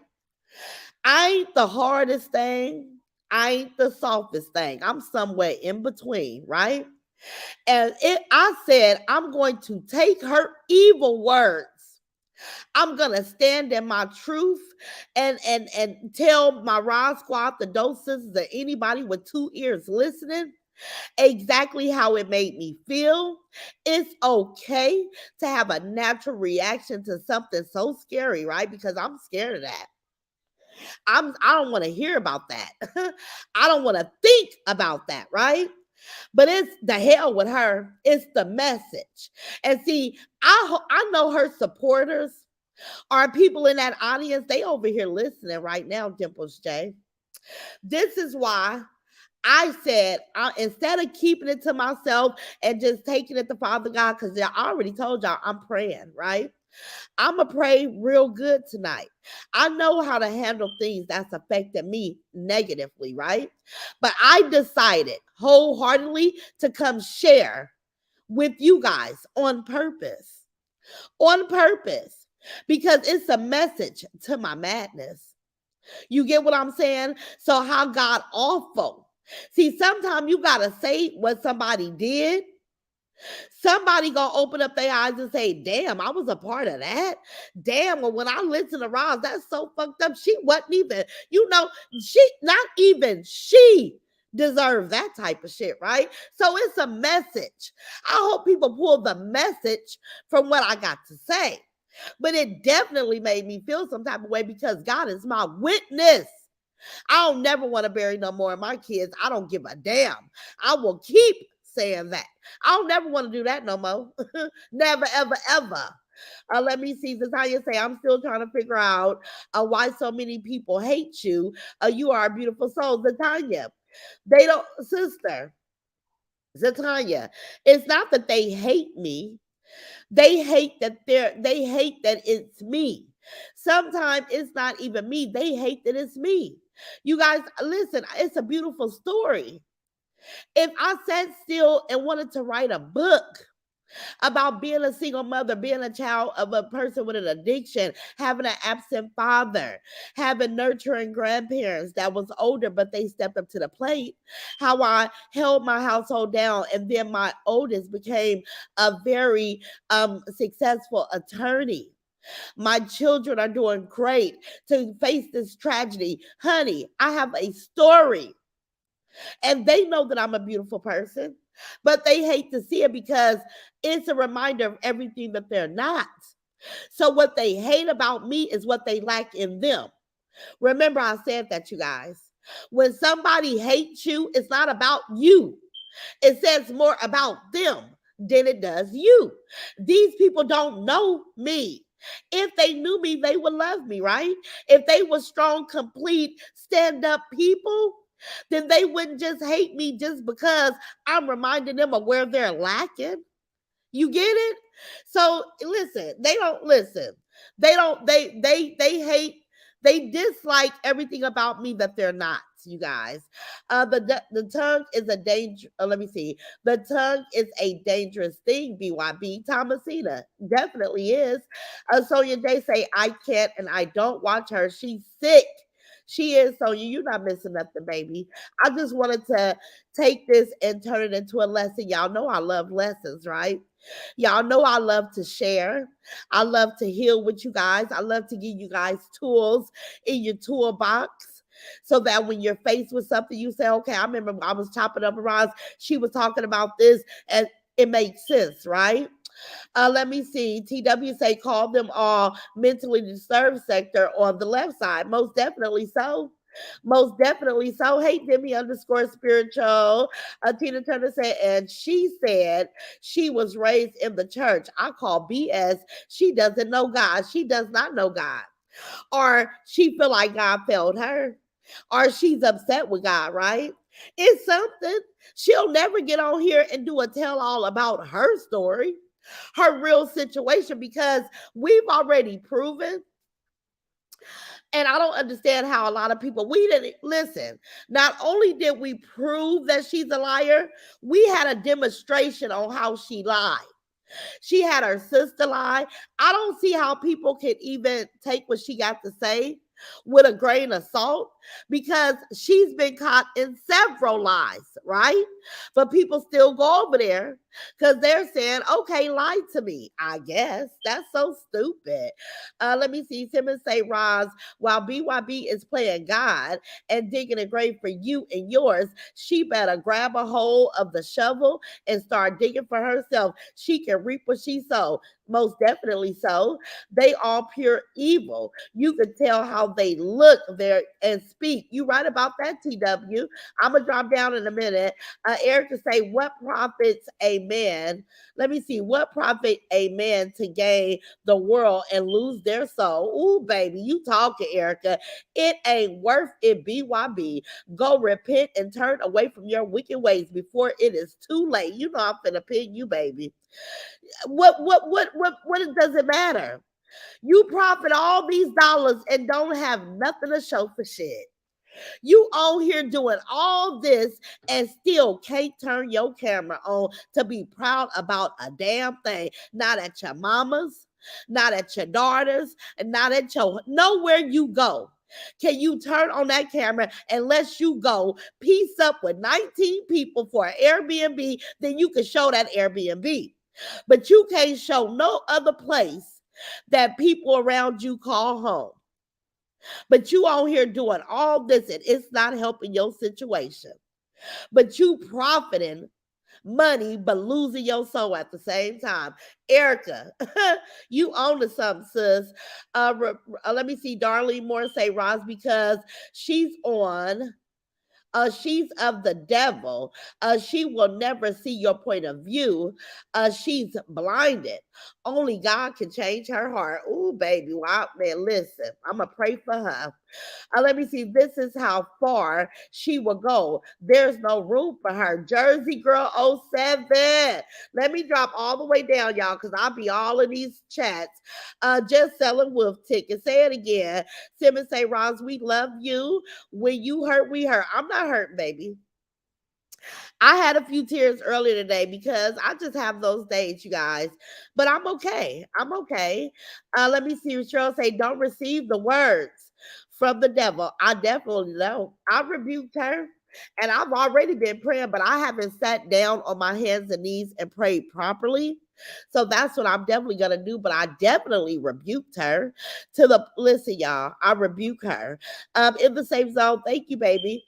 I ain't the hardest thing. I ain't the softest thing. I'm somewhere in between, right? And I said, I'm going to take her evil words. I'm gonna stand in my truth and tell my Rod Squad, the doses, that anybody with 2 ears listening exactly how it made me feel. It's okay to have a natural reaction to something so scary, right? Because I'm scared of that. I don't want to hear about that. I don't want to think about that, right? But it's the hell with her. It's the message. And see, I know her supporters are people in that audience. They over here listening right now, Dimples J. This is why I said, instead of keeping it to myself and just taking it to Father God, because I already told y'all I'm praying, right? I'm going to pray real good tonight. I know how to handle things that's affected me negatively, right? But I decided wholeheartedly to come share with you guys on purpose. On purpose. Because it's a message to my madness. You get what I'm saying? So how God awful. See, sometimes you gotta say what somebody did. Somebody gonna open up their eyes and say, damn, I was a part of that. Damn, well, when I listen to Roz, that's so fucked up. She wasn't even, she not even she deserved that type of shit, right? So it's a message. I hope people pull the message from what I got to say. But it definitely made me feel some type of way because God is my witness. I don't never want to bury no more of my kids. I don't give a damn. I will keep saying that. I don't never want to do that no more. Never, ever, ever. Let me see. Tanya say, I'm still trying to figure out why so many people hate you. You are a beautiful soul. Tanya, they don't, sister, Zatanya, it's not that they hate me. They hate that it's me. Sometimes it's not even me. They hate that it's me. You guys, listen, it's a beautiful story. If I sat still and wanted to write a book about being a single mother, being a child of a person with an addiction, having an absent father, having nurturing grandparents that was older, but they stepped up to the plate, how I held my household down. And then my oldest became a very successful attorney. My children are doing great to face this tragedy. Honey, I have a story. And they know that I'm a beautiful person, but they hate to see it because it's a reminder of everything that they're not. So, what they hate about me is what they lack in them. Remember, I said that, you guys. When somebody hates you, it's not about you, it says more about them than it does you. These people don't know me. If they knew me, they would love me, right? If they were strong, complete, stand up people, then they wouldn't just hate me just because I'm reminding them of where they're lacking. You get it? So listen, they don't listen. They don't they hate, they dislike everything about me that they're not, you guys. The tongue is a danger. Let me see. The tongue is a dangerous thing, BYB. Thomasina definitely is. Sonia J say, I can't and I don't watch her. She's sick. She is, Sonia. You're not missing nothing, baby. I just wanted to take this and turn it into a lesson. Y'all know I love lessons, right? Y'all know I love to share. I love to heal with you guys. I love to give you guys tools in your toolbox so that when you're faced with something, you say, okay, I remember I was chopping up around. She was talking about this and it makes sense, right? Let me see. TW say call them all mentally disturbed sector on the left side. Most definitely so. Most definitely so. Hey, Demi underscore spiritual. Tina Turner said, and she said she was raised in the church. I call BS. She doesn't know God. She does not know God. Or she feel like God failed her. Or she's upset with God, right? It's something. She'll never get on here and do a tell all about her story, her real situation, because we've already proven. And I don't understand how a lot of people, we didn't listen. Not only did we prove that she's a liar, we had a demonstration on how she lied. She had her sister lie. I don't see how people can even take what she got to say with a grain of salt because she's been caught in several lies, right? But people still go over there because they're saying, okay, lie to me. I guess that's so stupid. Let me see. Simmons say, Roz, while BYB is playing God and digging a grave for you and yours, she better grab a hold of the shovel and start digging for herself. She can reap what she sowed. Most definitely so. They all pure evil. You could tell how they look there and speak. You right about that, TW. I'm gonna drop down in a minute. Erica say, what profits a man? Let me see. What profit a man to gain the world and lose their soul? Ooh, baby, you talking, Erica. It ain't worth it, BYB. Go repent and turn away from your wicked ways before it is too late. You know I'm finna pin you, baby. What does it matter? You profit all these dollars and don't have nothing to show for shit. You on here doing all this and still can't turn your camera on to be proud about a damn thing. Not at your mamas, not at your daughters, and not at your nowhere you go. Can you turn on that camera unless you go piece up with 19 people for an Airbnb? Then you can show that Airbnb. But you can't show no other place that people around you call home. But you out here doing all this and it's not helping your situation. But you profiting money but losing your soul at the same time. Erica, you own to something, sis. Let me see Darlene Moore say Roz because she's on she's of the devil. She will never see your point of view. She's blinded. Only God can change her heart. Ooh, baby. Wow, man, listen. I'm going to pray for her. Let me see. This is how far she will go. There's no room for her. Jersey Girl '07. Let me drop all the way down, y'all, because I'll be all in these chats. Just selling wolf tickets. Say it again. Simmons say, Roz, we love you. When you hurt, we hurt. I'm not hurt, baby. I had a few tears earlier today because I just have those days, you guys. But I'm okay. I'm okay. Let me see. Cheryl say, don't receive the words from the devil. I definitely don't. I rebuked her. And I've already been praying, but I haven't sat down on my hands and knees and prayed properly. So that's what I'm definitely gonna do. But I definitely rebuked her to the listen, y'all. I rebuke her. In the same zone. Thank you, baby.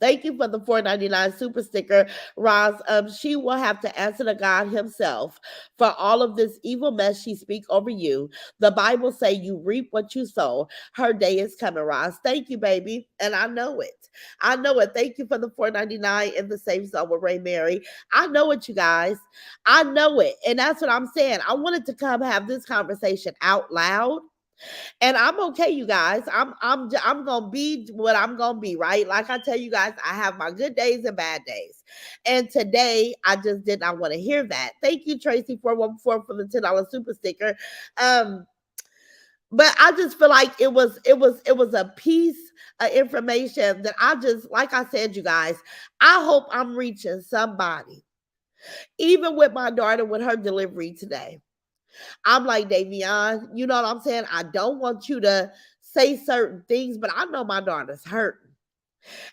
Thank you for the 4.99 super sticker, Roz. She will have to answer to God Himself for all of this evil mess she speak over you. The Bible say you reap what you sow. Her day is coming, Roz. Thank you, baby, and I know it. I know it. Thank you for the 4.99 in the same zone with Ray Mary. I know it, you guys. I know it, and that's what I'm saying. I wanted to come have this conversation out loud and I'm okay, you guys. I'm gonna be what I'm gonna be, right? Like I tell you guys, I have my good days and bad days. And today I just did not want to hear that. Thank you, Tracy 414 for the $10 super sticker. Um, but I just feel like it was a piece of information that I just like I said, you guys, I hope I'm reaching somebody. Even with my daughter with her delivery today. I'm like, Davion, you know what I'm saying? I don't want you to say certain things, but I know my daughter's hurting.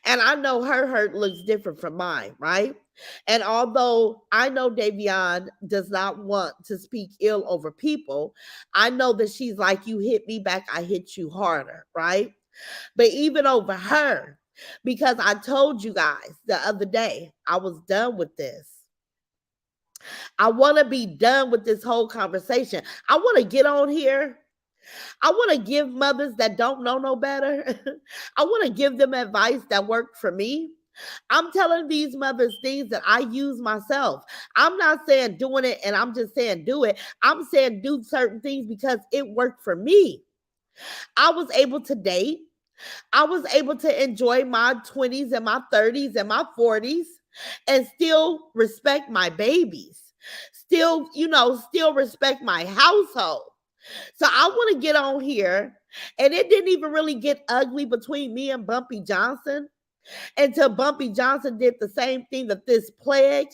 And I know her hurt looks different from mine, right? And although I know Davion does not want to speak ill over people, I know that she's like, you hit me back, I hit you harder, right? But even over her, because I told you guys the other day, I was done with this. I want to be done with this whole conversation. I want to get on here. I want to give mothers that don't know no better. I want to give them advice that worked for me. I'm telling these mothers things that I use myself. I'm not saying doing it and I'm just saying do it. I'm saying do certain things because it worked for me. I was able to date. I was able to enjoy my 20s and my 30s and my 40s and still respect my babies. Still, still respect my household. So I want to get on here. And it didn't even really get ugly between me and Bumpy Johnson until Bumpy Johnson did the same thing that this plague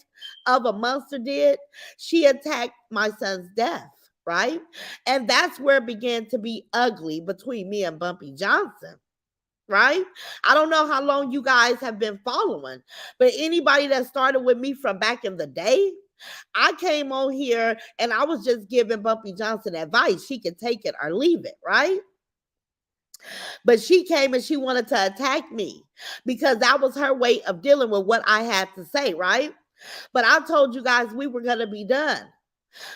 of a monster did. She attacked my son's death, right? And that's where it began to be ugly between me and Bumpy Johnson. Right? I don't know how long you guys have been following, but anybody that started with me from back in the day, I came on here and I was just giving Bumpy Johnson advice. She could take it or leave it, right? But she came and she wanted to attack me because that was her way of dealing with what I had to say, right? But I told you guys we were going to be done.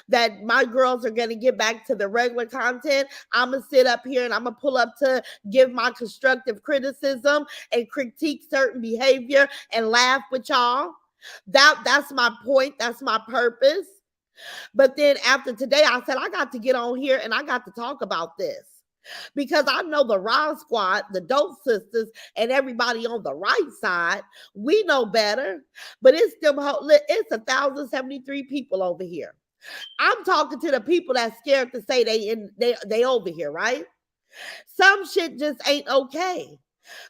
that my girls are going to get back to the regular content. I'm going to sit up here and I'm going to pull up to give my constructive criticism and critique certain behavior and laugh with y'all. That's my point. That's my purpose. But then after today, I said, I got to get on here and I got to talk about this. Because I know the Raw Squad, the Dope Sisters, and everybody on the right side, we know better. But it's still it's 1,073 people over here. I'm talking to the people that's scared to say they over here, right? Some shit just ain't okay.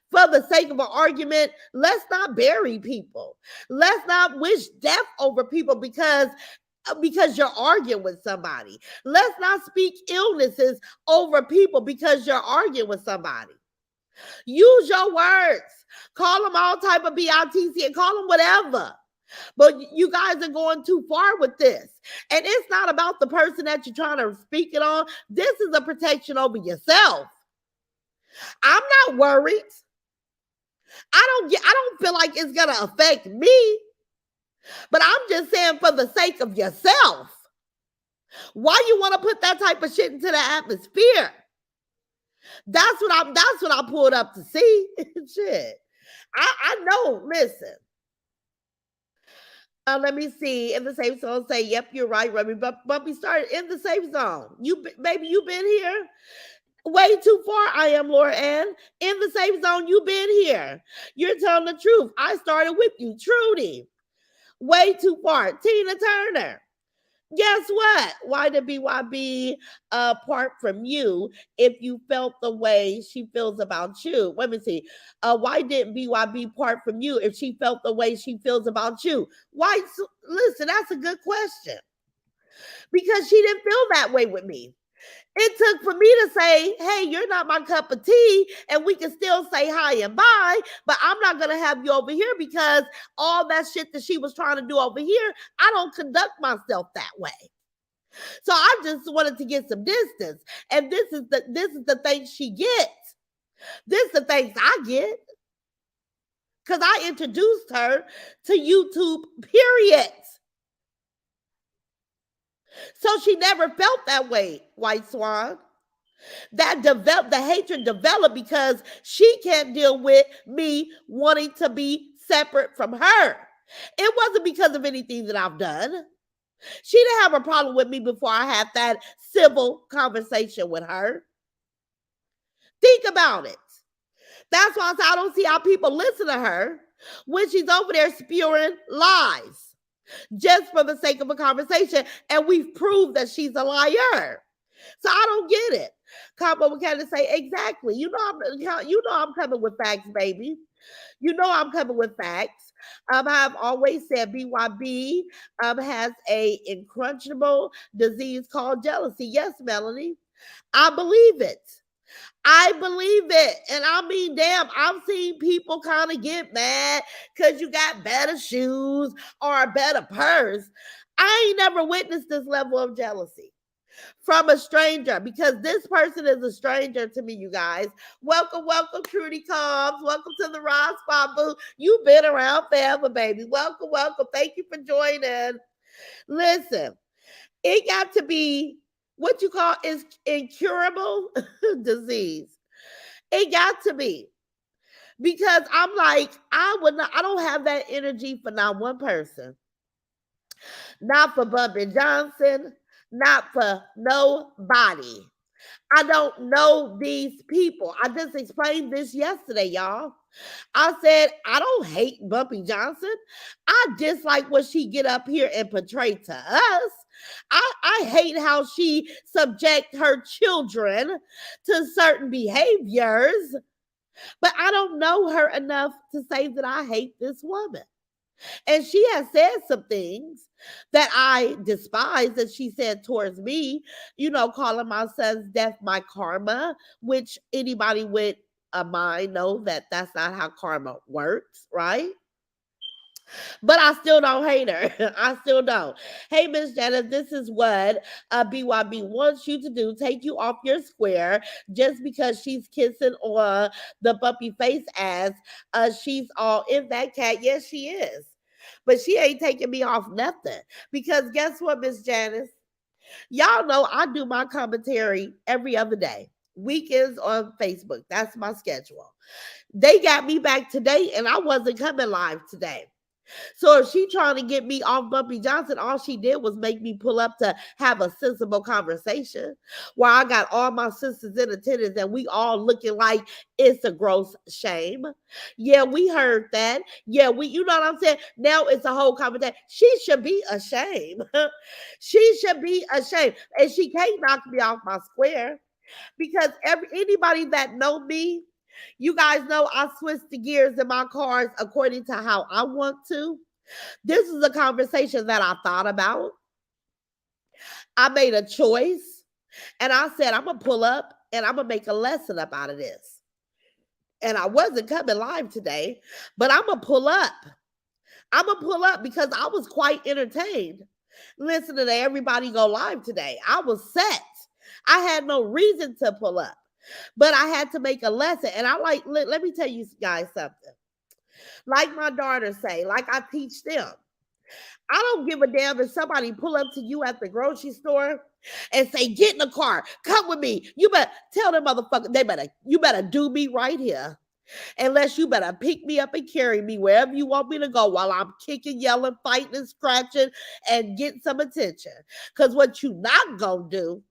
For the sake of an argument, let's not bury people. Let's not wish death over people because you're arguing with somebody. Let's not speak illnesses over people because you're arguing with somebody. Use your words. Call them all type of BITC and call them whatever. But you guys are going too far with this. And it's not about the person that you're trying to speak it on. This is a protection over yourself. I'm not worried. I don't feel like it's gonna affect me. But I'm just saying for the sake of yourself. Why you want to put that type of shit into the atmosphere? That's what I pulled up to see. Shit. I know, listen. Let me see. In the safe zone, say, yep, you're right, Remy. But we started in the safe zone. Baby, you been here way too far. I am Laura Ann. In the safe zone, you been here. You're telling the truth. I started with you, Trudy. Way too far. Tina Turner. Guess what? Why did BYB part from you if you felt the way she feels about you? Let me see. Why didn't BYB part from you if she felt the way she feels about you? Why? Listen, that's a good question. Because she didn't feel that way with me. It took for me to say, hey, you're not my cup of tea, and we can still say hi and bye, but I'm not going to have you over here because all that shit that she was trying to do over here, I don't conduct myself that way. So I just wanted to get some distance. And this is the thing she gets. This is the things I get. Because I introduced her to YouTube, period. So she never felt that way, White Swan. The hatred developed because she can't deal with me wanting to be separate from her. It wasn't because of anything that I've done. She didn't have a problem with me before I had that civil conversation with her. Think about it. That's why I don't see how people listen to her when she's over there spewing lies just for the sake of a conversation. And we've proved that she's a liar. So I don't get it. Combo Mechanic say, exactly. You know I'm coming with facts, baby. You know I'm coming with facts. I've always said BYB has a incrunchable disease called jealousy. Yes, Melanie, I believe it. I believe it. And I mean, damn, I've seen people kind of get mad because you got better shoes or a better purse. I ain't never witnessed this level of jealousy from a stranger because this person is a stranger to me, you guys. Welcome, Trudy Combs. Welcome to the Ross Squad booth. You've been around forever, baby. Welcome. Thank you for joining. Listen, it got to be what you call is incurable disease. It got to be because I'm like, I don't have that energy for not one person. Not for Bumpy Johnson, not for nobody. I don't know these people. I just explained this yesterday, y'all. I said, I don't hate Bumpy Johnson. I dislike what she get up here and portray to us. I hate how she subject her children to certain behaviors, but I don't know her enough to say that I hate this woman. And she has said some things that I despise that she said towards me, calling my son's death my karma, which anybody with a mind know that that's not how karma works, right? But I still don't hate her. I still don't. Hey, Miss Janet, this is what BYB wants you to do. Take you off your square just because she's kissing on the bumpy face ass. She's all in that cat. Yes, she is. But she ain't taking me off nothing. Because guess what, Miss Janice? Y'all know I do my commentary every other day. Weekends on Facebook. That's my schedule. They got me back today and I wasn't coming live today. So if she trying to get me off Bumpy Johnson, all she did was make me pull up to have a sensible conversation where I got all my sisters in attendance and we all looking like it's a gross shame. Yeah, we heard that. Yeah, you know what I'm saying? Now it's a whole conversation. She should be ashamed. She should be ashamed. And she can't knock me off my square because anybody that know me, you guys know I switch the gears in my cars according to how I want to. This is a conversation that I thought about. I made a choice and I said, I'm going to pull up and I'm going to make a lesson up out of this. And I wasn't coming live today, but I'm going to pull up. I'm going to pull up because I was quite entertained listening to everybody go live today. I was set. I had no reason to pull up, but I had to make a lesson. And I like, let me tell you guys something. Like my daughters say, like I teach them. I don't give a damn if somebody pull up to you at the grocery store and say, get in the car, come with me. You better tell them motherfucker, you better do me right here. Unless you better pick me up and carry me wherever you want me to go while I'm kicking, yelling, fighting, and scratching and getting some attention. Because what you not gonna do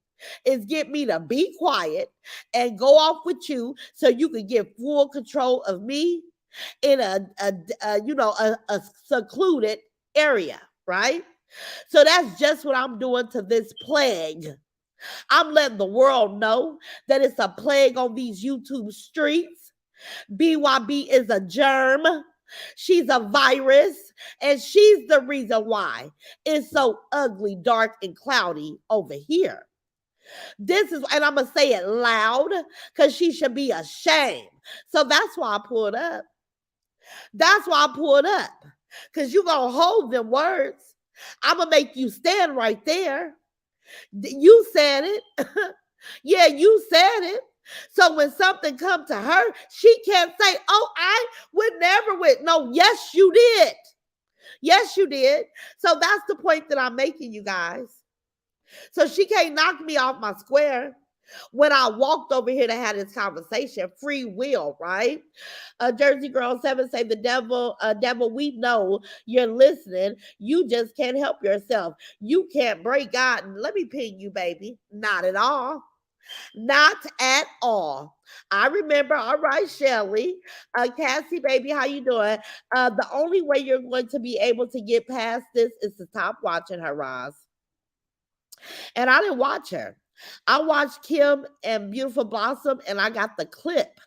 is get me to be quiet and go off with you so you can get full control of me in a secluded area, right? So that's just what I'm doing to this plague. I'm letting the world know that it's a plague on these YouTube streets. BYB is a germ. She's a virus, and she's the reason why it's so ugly, dark, and cloudy over here. This is, and I'm gonna say it loud because she should be ashamed. So that's why I pulled up. That's why I pulled up. Because you're going to hold them words. I'm going to make you stand right there. You said it. Yeah, you said it. So when something come to her, she can't say, oh, I would never with. No, yes, you did. Yes, you did. So that's the point that I'm making, you guys. So she can't knock me off my square. When I walked over here to have this conversation, free will, right? Jersey Girl 7 say the devil, we know you're listening. You just can't help yourself. You can't break God. Let me ping you, baby. Not at all. Not at all. I remember. All right, Shelly. Cassie, baby, how you doing? The only way you're going to be able to get past this is to stop watching her, Roz. And I didn't watch her. I watched Kim and Beautiful Blossom, and I got the clip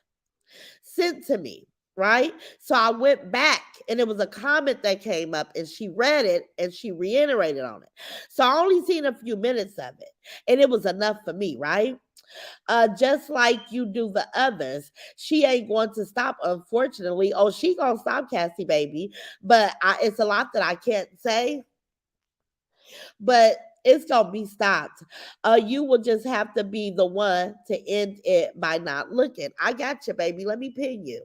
sent to me, right? So I went back, and it was a comment that came up, and she read it, and she reiterated on it. So I only seen a few minutes of it, and it was enough for me, right? Just like you do the others, she ain't going to stop, unfortunately. Oh, she gonna stop, Cassie, baby, but it's a lot that I can't say, but it's gonna be stopped. You will just have to be the one to end it by not looking. I got you, baby. Let me pin you.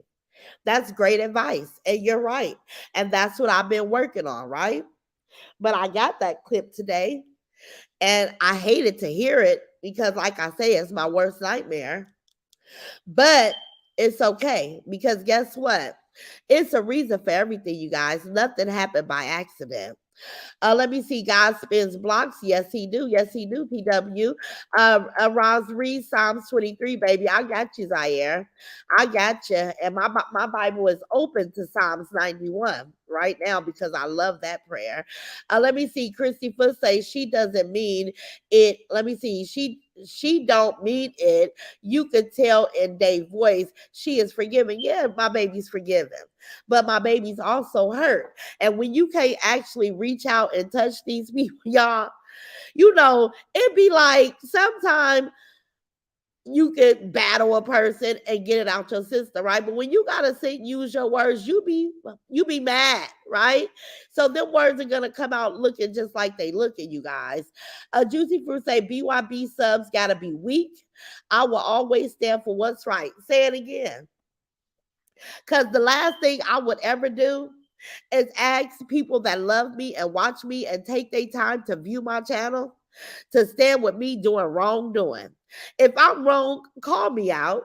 That's great advice, and you're right. And that's what I've been working on, right? But I got that clip today, and I hated to hear it because, like I say, it's my worst nightmare. But it's okay because guess what? It's a reason for everything, you guys. Nothing happened by accident. Let me see. God spins blocks. Yes, he do. Yes, he do. PW. Roz Reed, Psalms 23, baby. I got you, Zaire. I got you. And my Bible is open to Psalms 91 right now because I love that prayer. Let me see. Christy Foot says she doesn't mean it. Let me see. She don't mean it. You could tell in Dave's voice she is forgiven. Yeah, my baby's forgiven, but my baby's also hurt. And when you can't actually reach out and touch these people, y'all, it'd be like sometimes you could battle a person and get it out your system, right? But when you gotta use your words, you be mad, right? So them words are gonna come out looking just like they look at you guys. Juicy Fruit say BYB subs gotta be weak. I will always stand for what's right. Say it again. Because the last thing I would ever do is ask people that love me and watch me and take their time to view my channel to stand with me doing wrongdoing. If I'm wrong, call me out.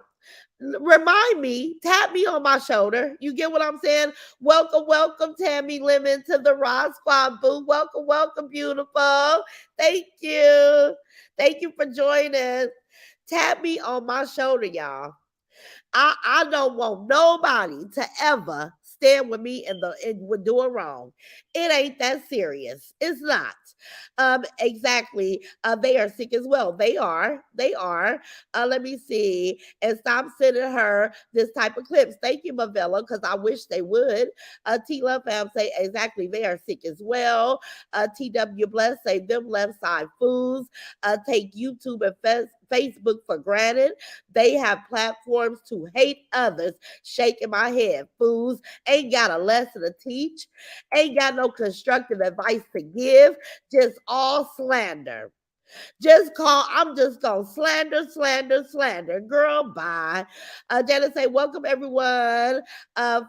Remind me, tap me on my shoulder. You get what I'm saying? Welcome, welcome, Tammy Lemon to the Rock Squad boo. Welcome, welcome, beautiful. Thank you. Thank you for joining. Tap me on my shoulder, y'all. I don't want nobody to ever stand with me in with doing wrong. It ain't that serious. It's not. Exactly. They are sick as well. They are. They are. Let me see. And stop sending her this type of clips. Thank you, Mavella, because I wish they would. T Love Fam say exactly. They are sick as well. TW Bless say them left side fools. Take YouTube and Facebook for granted. They have platforms to hate others. Shaking my head. Fools ain't got a lesson to teach, ain't got no constructive advice to give, just all slander. Just call, I'm just gonna slander, slander, slander. Girl, bye. Janice say, welcome everyone.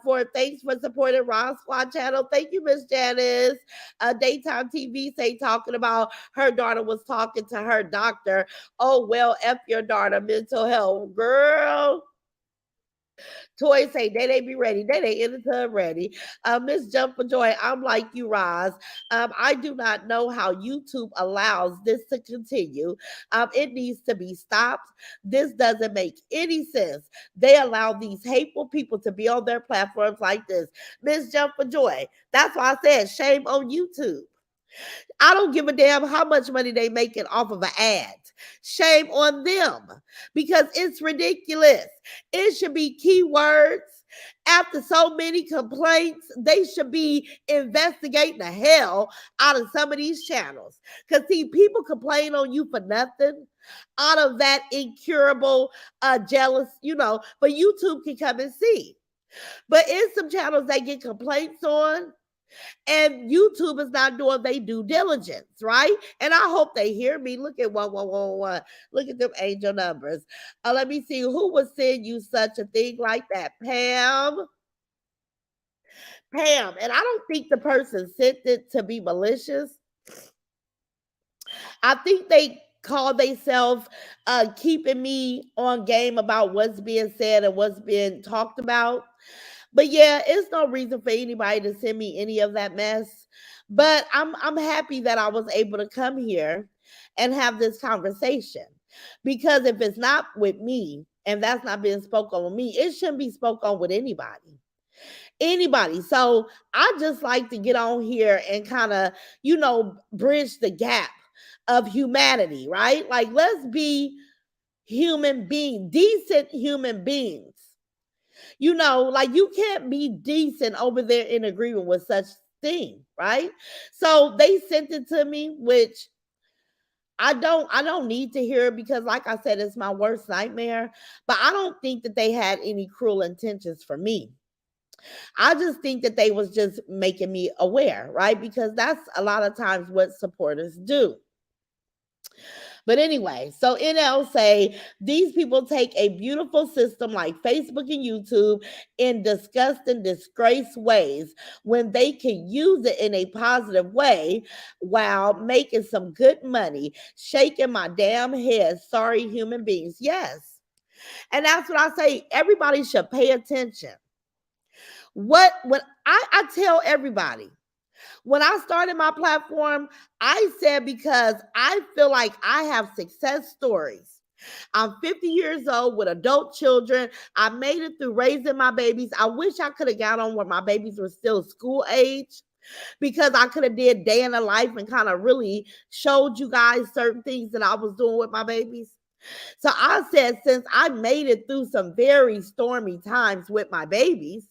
For thanks for supporting Raw Squad channel. Thank you, Miss Janice. Daytime TV say talking about her daughter was talking to her doctor. Oh well, F your daughter, mental health. Girl. Toy say they be ready. They in the tub ready. Miss Jump for Joy, I'm like you, Roz. I do not know how YouTube allows this to continue. It needs to be stopped. This doesn't make any sense. They allow these hateful people to be on their platforms like this. Miss Jump for Joy. That's why I said shame on YouTube. I don't give a damn how much money they making off of an ad. Shame on them because it's ridiculous. It should be keywords. After so many complaints, they should be investigating the hell out of some of these channels. Because, see, people complain on you for nothing out of that incurable jealous, but YouTube can come and see. But in some channels they get complaints on, and YouTube is not doing their due diligence, right? And I hope they hear me. Look at 1111. Look at them angel numbers. Let me see who would send you such a thing like that. Pam. Pam. And I don't think the person sent it to be malicious. I think they call themselves keeping me on game about what's being said and what's being talked about. But yeah, it's no reason for anybody to send me any of that mess. But I'm happy that I was able to come here and have this conversation. Because if it's not with me and that's not being spoken with me, it shouldn't be spoken on with anybody. Anybody. So I just like to get on here and kind of, bridge the gap of humanity, right? Like, let's be human beings, decent human beings. Like you can't be decent over there in agreement with such thing, right? So they sent it to me, which I don't need to hear it because like I said, it's my worst nightmare. But I don't think that they had any cruel intentions for me. I just think that they was just making me aware, right? Because that's a lot of times what supporters do. But anyway, so NL say these people take a beautiful system like Facebook and YouTube in disgusting, disgrace ways when they can use it in a positive way while making some good money. Shaking my damn head. Sorry, human beings. Yes. And that's what I say. Everybody should pay attention. When I tell everybody, when I started my platform, I said because I feel like I have success stories. I'm 50 years old with adult children. I made it through raising my babies. I wish I could have got on when my babies were still school age because I could have did day in the life and kind of really showed you guys certain things that I was doing with my babies. So I said, since I made it through some very stormy times with my babies,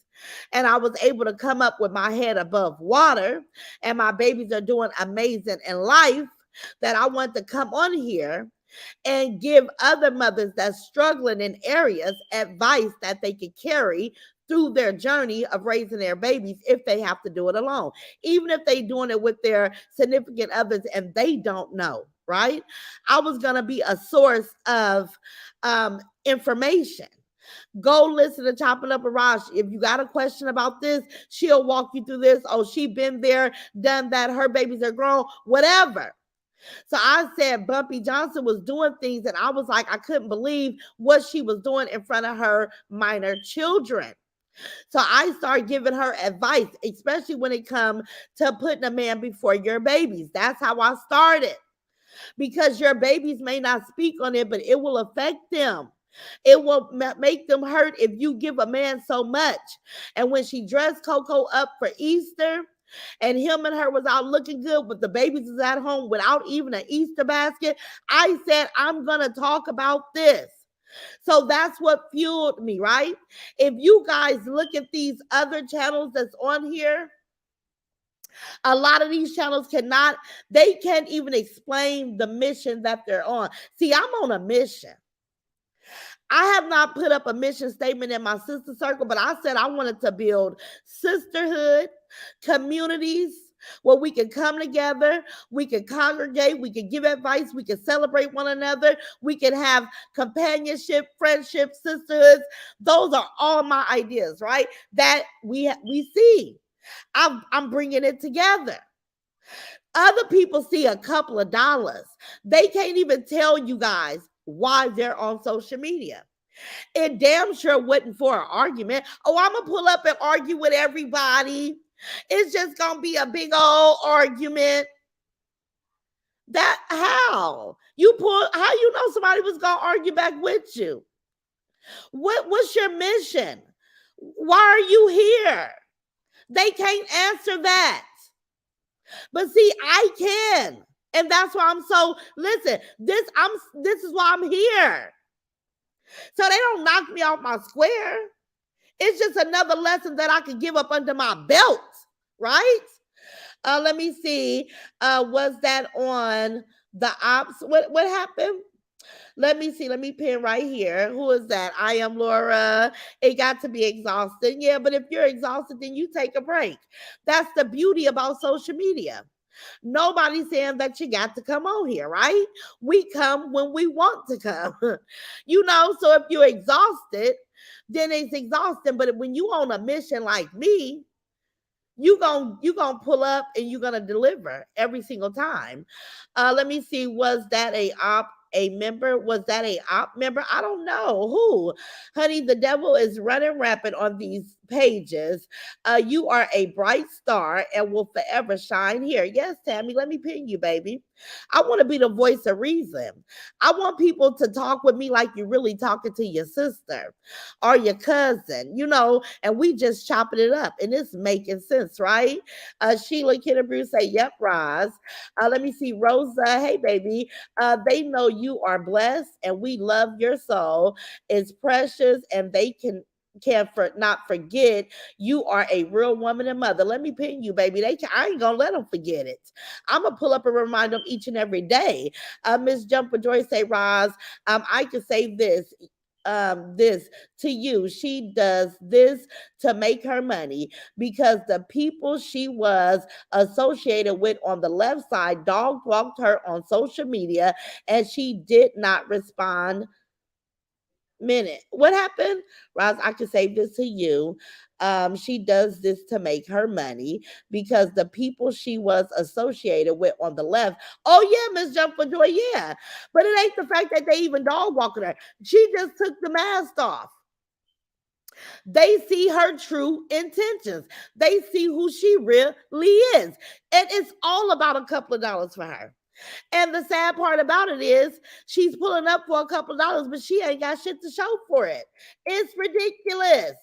and I was able to come up with my head above water, and my babies are doing amazing in life, that I want to come on here and give other mothers that's struggling in areas advice that they can carry through their journey of raising their babies if they have to do it alone, even if they doing it with their significant others and they don't know, right? I was going to be a source of information. Go listen to Chopping Up a Raj. If you got a question about this, she'll walk you through this. Oh, she been there, done that. Her babies are grown, whatever. So I said Bumpy Johnson was doing things and I was like, I couldn't believe what she was doing in front of her minor children. So I started giving her advice, especially when it comes to putting a man before your babies. That's how I started, because your babies may not speak on it, but it will affect them. It will make them hurt if you give a man so much. And when she dressed Coco up for Easter, and him and her was out looking good, but the babies is at home without even an Easter basket, I said, I'm going to talk about this. So that's what fueled me, right? If you guys look at these other channels that's on here, a lot of these channels cannot, they can't even explain the mission that they're on. See, I'm on a mission. I have not put up a mission statement in my sister circle, but I said I wanted to build sisterhood, communities where we can come together, we can congregate, we can give advice, we can celebrate one another, we can have companionship, friendship, sisterhoods. Those are all my ideas, right? That we see. I'm bringing it together. Other people see a couple of dollars. They can't even tell you guys why they're on social media. It damn sure wasn't for an argument. Oh, I'm going to pull up and argue with everybody. It's just going to be a big old argument. That how? How you know somebody was going to argue back with you? What's your mission? Why are you here? They can't answer that. But see, I can. And that's why I'm so listen, this is why I'm here. So they don't knock me off my square. It's just another lesson that I could give up under my belt, right? Let me see. Was that on the ops? What happened? Let me see. Let me pin right here. Who is that? I am Laura. It got to be exhausted. Yeah, but if you're exhausted, then you take a break. That's the beauty about social media. Nobody's saying that you got to come on here, right? We come when we want to come. So if you're exhausted, then it's exhausting. But when you on a mission like me, you gonna pull up and you're gonna deliver every single time. Let me see. Was that a member? Was that a op member? I don't know who. Honey, the devil is running rapid on these pages. You are a bright star and will forever shine here. Yes, Tammy, let me pin you, baby. I want to be the voice of reason. I want people to talk with me like you're really talking to your sister or your cousin, and we just chopping it up and it's making sense, right? Sheila Kidder say, yep, Roz. Let me see, Rosa. Hey, baby. They know you are blessed and we love your soul. It's precious and they can not forget you are a real woman and mother. Let me pin you, baby. I ain't gonna let them forget it. I'm gonna pull up and remind them each and every day. Miss Jumper Joy say, Roz, I can say this to you. She does this to make her money because the people she was associated with on the left side dog walked her on social media and she did not respond. Minute. What happened? Roz, I can say this to you. She does this to make her money because the people she was associated with on the left. Oh, yeah, Miss Jump for Joy, yeah. But it ain't the fact that they even dog walking her. She just took the mask off. They see her true intentions. They see who she really is. And it's all about a couple of dollars for her. And the sad part about it is she's pulling up for a couple of dollars, but she ain't got shit to show for it. It's ridiculous.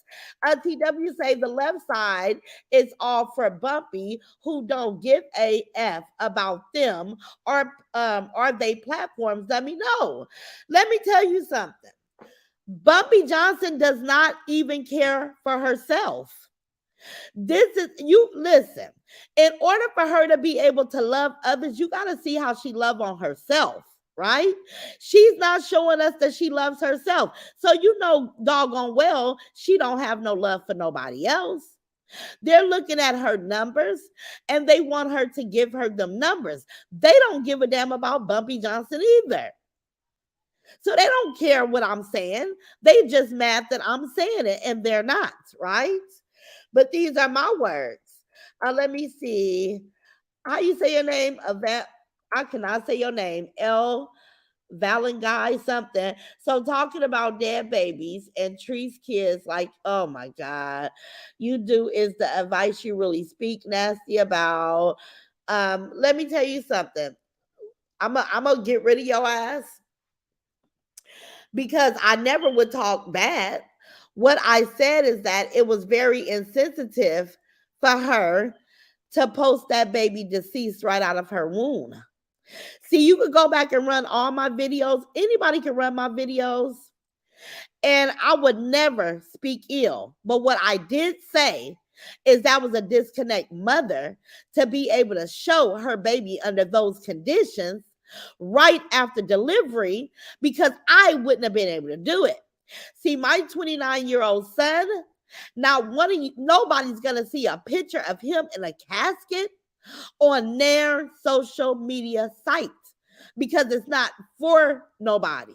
TW say the left side is all for Bumpy, who don't give a F about them or are they platforms. Let me know. Let me tell you something. Bumpy Johnson does not even care for herself. This is you listen. In order for her to be able to love others, you got to see how she love on herself, right? She's not showing us that she loves herself. So doggone well, she don't have no love for nobody else. They're looking at her numbers and they want her to give her them numbers. They don't give a damn about Bumpy Johnson either. So they don't care what I'm saying. They just mad that I'm saying it and they're not, right? But these are my words. Let me see. How you say your name? I cannot say your name. L Valenguy something. So talking about dead babies and trees kids, like, oh my God. You do is the advice you really speak nasty about. Let me tell you something. I'm gonna get rid of your ass because I never would talk bad. What I said is that it was very insensitive for her to post that baby deceased right out of her womb. See, you could go back and run all my videos. Anybody can run my videos. And I would never speak ill. But what I did say is that was a disconnect mother to be able to show her baby under those conditions right after delivery because I wouldn't have been able to do it. See, my 29-year-old son, now one of you, nobody's gonna see a picture of him in a casket on their social media sites because it's not for nobody.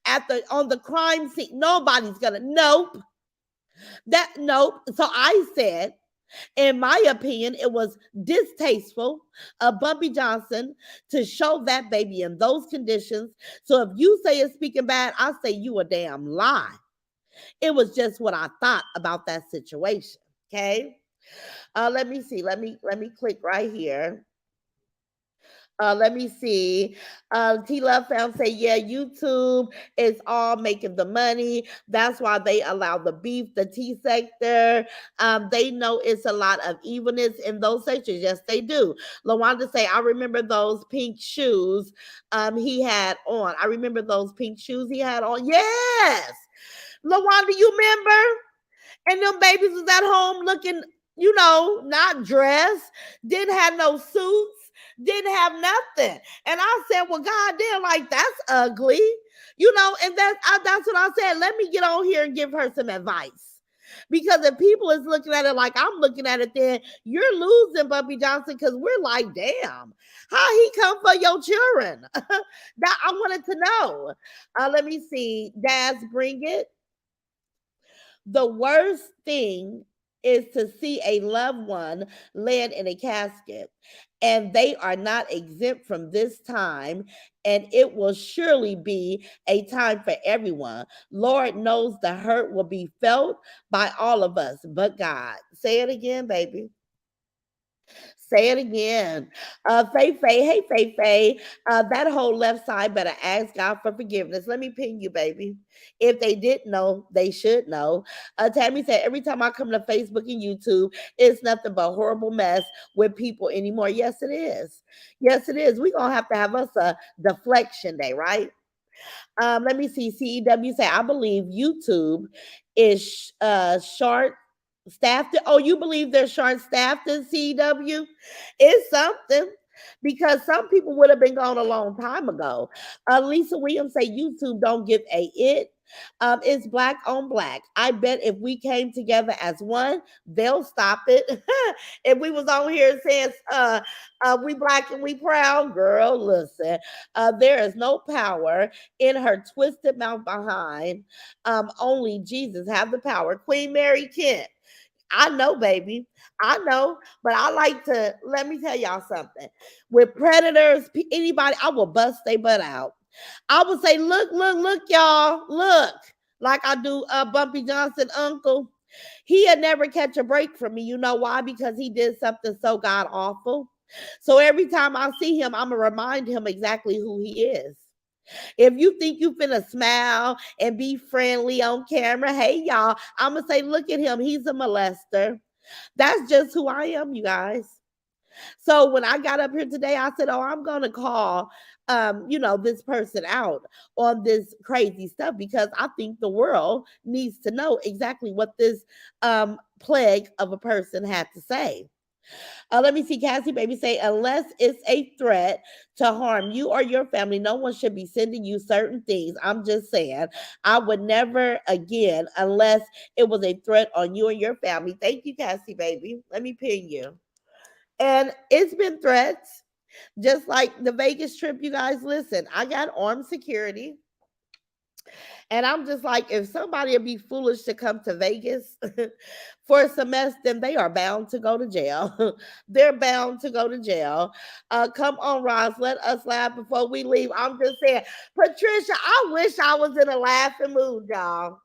At the on the crime scene, nobody's gonna nope. So I said, in my opinion, it was distasteful of Bumpy Johnson to show that baby in those conditions. So if you say it's speaking bad, I say you a damn lie. It was just what I thought about that situation. Okay. Let me see. Let me click right here. Let me see. T Love Fam say, yeah, YouTube is all making the money. That's why they allow the beef, the T sector. They know it's a lot of evilness in those sectors. Yes, they do. LaWanda say, I remember those pink shoes he had on. I remember those pink shoes he had on. Yes. LaWanda, you remember? And them babies was at home looking, not dressed, didn't have no suits, didn't have nothing. And I said, well, goddamn, like that's ugly, and that's what I said. Let me get on here and give her some advice. Because if people is looking at it like I'm looking at it, then you're losing, Bumpy Johnson, because we're like, damn, how he come for your children? That I wanted to know. Let me see. Daz, bring it. The worst thing is to see a loved one laying in a casket, and they are not exempt from this time, and it will surely be a time for everyone. Lord knows the hurt will be felt by all of us, but God. Say it again, baby. Say it again. Faye Faye, hey Faye Faye, that whole left side better ask God for forgiveness. Let me ping you, baby. If they didn't know, they should know. Tammy said, every time I come to Facebook and YouTube, it's nothing but horrible mess with people anymore. Yes, it is. Yes, it is. We're going to have us a deflection day, right? Let me see. CEW say, I believe YouTube is short staffed. Oh, you believe they're short staffed in CEW? It's something because some people would have been gone a long time ago. Lisa Williams say YouTube don't give a it. It's black on black. I bet if we came together as one, they'll stop it. If we was on here saying we black and we proud, girl, listen. There is no power in her twisted mouth behind. Only Jesus have the power. Queen Mary Kent. I know, baby. I know, but I like to let me tell y'all something. With predators, anybody, I will bust their butt out. I would say, look, y'all, look, like I do Bumpy Johnson uncle. He had never catch a break from me. You know why? Because he did something so god awful. So every time I see him, I'm gonna remind him exactly who he is. If you think you finna smile and be friendly on camera, hey y'all, I'm gonna say, look at him. He's a molester. That's just who I am, you guys. So when I got up here today, I said, oh, I'm gonna call this person out on this crazy stuff because I think the world needs to know exactly what this plague of a person had to say. Let me see, Cassie Baby say, unless it's a threat to harm you or your family, no one should be sending you certain things. I'm just saying, I would never again unless it was a threat on you and your family. Thank you, Cassie Baby. Let me pin you. And it's been threats, just like the Vegas trip, you guys. Listen, I got armed security. And I'm just like, if somebody would be foolish to come to Vegas for a semester, then they are bound to go to jail. They're bound to go to jail. Come on, Ross, let us laugh before we leave. I'm just saying, Patricia, I wish I was in a laughing mood, y'all.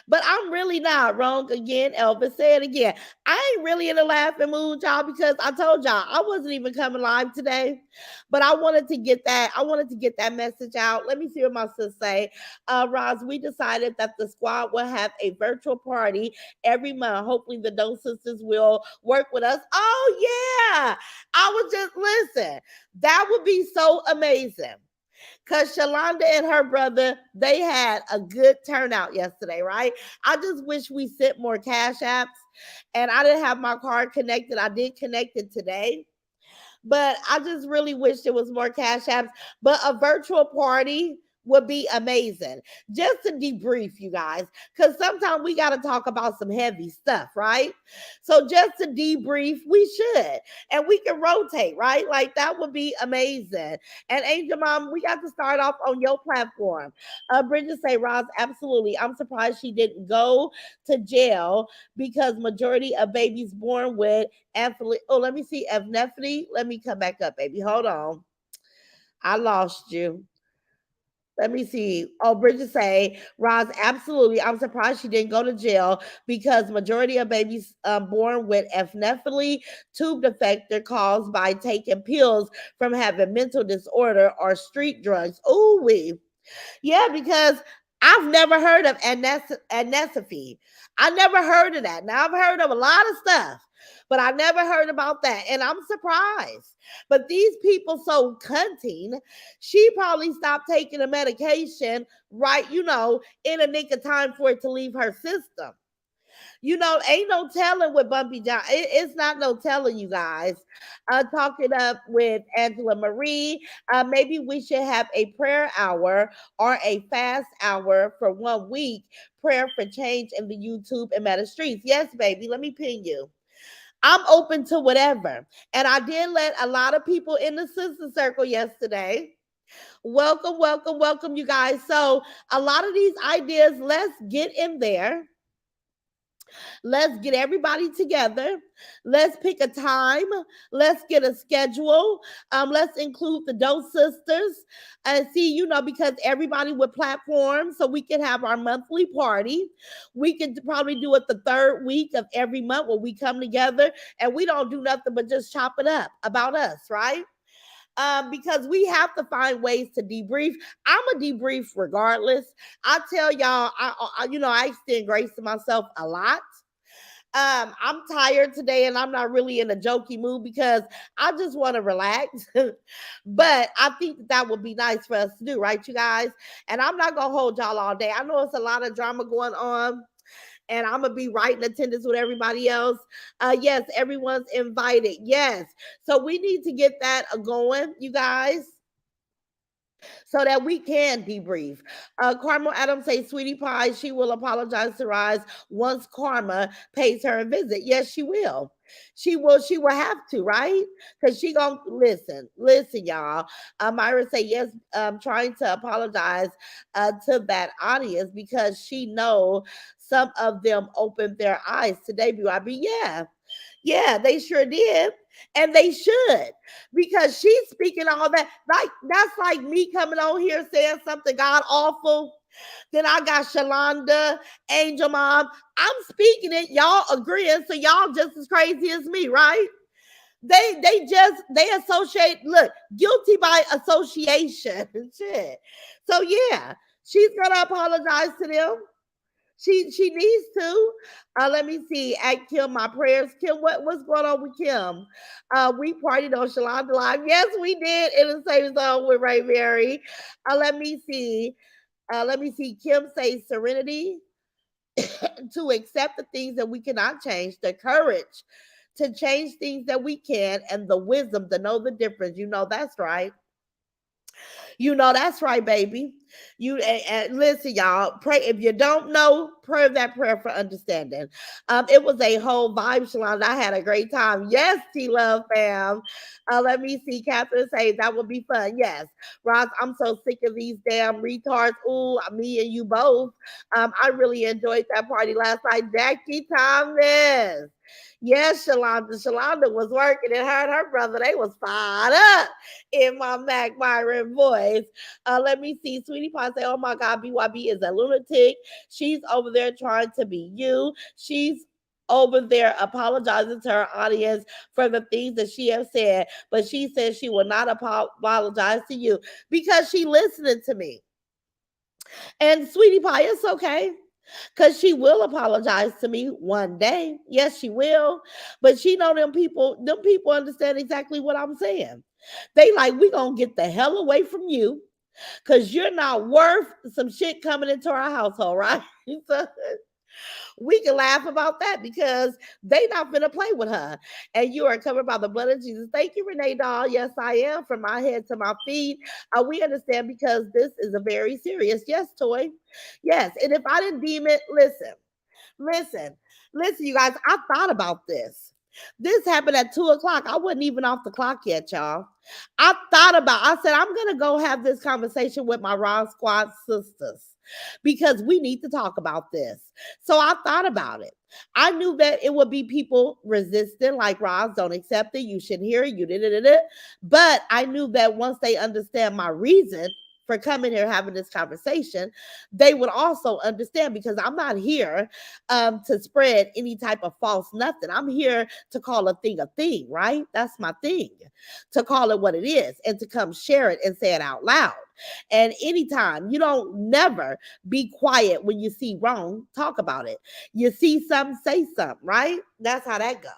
But I'm really not wrong again, Elvis. Say it again. I ain't really in a laughing mood, y'all, because I told y'all I wasn't even coming live today. But I wanted to get that. I wanted to get that message out. Let me see what my sis say. Roz, we decided that the squad will have a virtual party every month. Hopefully, the Doe sisters will work with us. Oh yeah, I was just listen. That would be so amazing. Cause Shalonda and her brother, they had a good turnout yesterday, right? I just wish we sent more cash apps. And I didn't have my card connected. I did connect it today. But I just really wish there was more cash apps. But a virtual party would be amazing. Just to debrief, you guys, because sometimes we got to talk about some heavy stuff, right? So just to debrief, we should. And we can rotate, right? Like that would be amazing. And Angel Mom, we got to start off on your platform. Bridget say, Roz, absolutely. I'm surprised she didn't go to jail because majority of babies born with Anthony. Oh, let me see. Epinephrine. Let me come back up, baby. Hold on. I lost you. Let me see. Oh, Bridget say, Roz, absolutely. I'm surprised she didn't go to jail because majority of babies born with epinephrine tube defector caused by taking pills from having mental disorder or street drugs. Ooh, yeah, because I've never heard of anesophy. I never heard of that. Now I've heard of a lot of stuff, but I never heard about that, and I'm surprised. But these people so cunting, she probably stopped taking the medication right, in a nick of time for it to leave her system. Ain't no telling with Bumpy John. It's not no telling, you guys. Talking up with Angela Marie. Maybe we should have a prayer hour or a fast hour for 1 week. Prayer for change in the YouTube and Meta streets. Yes, baby. Let me pin you. I'm open to whatever. And I did let a lot of people in the sister circle yesterday. Welcome, welcome, welcome, you guys. So, a lot of these ideas, let's get in there. Let's get everybody together. Let's pick a time. Let's get a schedule. Let's include the Doe sisters and see, because everybody with platforms, so we can have our monthly party. We could probably do it the third week of every month where we come together and we don't do nothing but just chop it up about us, right? Because we have to find ways to debrief. I'm a debrief regardless. I tell y'all, I extend grace to myself a lot. I'm tired today and I'm not really in a jokey mood because I just want to relax. But I think that would be nice for us to do, right, you guys? And I'm not gonna hold y'all all day. I know it's a lot of drama going on. And I'm gonna be right in attendance with everybody else. Yes, everyone's invited. Yes, so we need to get that going, you guys, so that we can debrief. Karma Adams say, Sweetie Pie, she will apologize to Rise once Karma pays her a visit. Yes, she will. She will have to, right? Because she gonna listen, y'all. Myra say, yes, trying to apologize to that audience because she know some of them opened their eyes to debut. I mean, yeah, they sure did. And they should, because she's speaking all that. Like, that's like me coming on here saying something God awful. Then I got Shalonda, Angel Mom. I'm speaking it. Y'all agreeing. So y'all just as crazy as me, right? They associate, look, guilty by association. Shit. So yeah, she's gonna apologize to them. She needs to. Let me see. At Kim, my prayers. Kim, what's going on with Kim? We partied on Shalonda Live. Yes, we did in the same zone with Ray Mary. Let me see. Let me see. Kim says serenity to accept the things that we cannot change, the courage to change things that we can, and the wisdom to know the difference. That's right. You know that's right, baby. And listen, y'all. Pray if you don't know. Pray that prayer for understanding. It was a whole vibe, Shalonda. I had a great time. Yes, T Love fam. Let me see. Catherine say that would be fun. Yes, Ross. I'm so sick of these damn retards. Ooh, me and you both. I really enjoyed that party last night. Jackie Thomas. Yes, Shalonda. Shalonda was working and her and her brother, they was fired up in my Mac Myron voice. Let me see. Sweetie Pie say, oh my God, BYB is a lunatic. She's over there trying to be you. She's over there apologizing to her audience for the things that she has said, but she says she will not apologize to you because she listening to me. And Sweetie Pie, it's okay. Cause she will apologize to me one day. Yes, she will. But she know them people understand exactly what I'm saying. They like, we gonna get the hell away from you because you're not worth some shit coming into our household, right? So we can laugh about that because they not gonna play with her. And you are covered by the blood of Jesus. Thank you, Renee Doll. Yes, I am. From my head to my feet. We understand because this is a very serious. Yes, Toy. Yes. And if I didn't deem it, listen, listen, you guys. I thought about this. This happened at 2 o'clock. I wasn't even off the clock yet, y'all. I said, I'm going to go have this conversation with my Raw Squad sisters because we need to talk about this. So I thought about it. I knew that it would be people resistant, like Roz, don't accept it. You should hear it. You did it. But I knew that once they understand my reason for coming here having this conversation, they would also understand because I'm not here to spread any type of false nothing. I'm here to call a thing, right? That's my thing, to call it what it is and to come share it and say it out loud. And anytime you don't never be quiet when you see wrong, talk about it. You see something, say something, right? That's how that goes.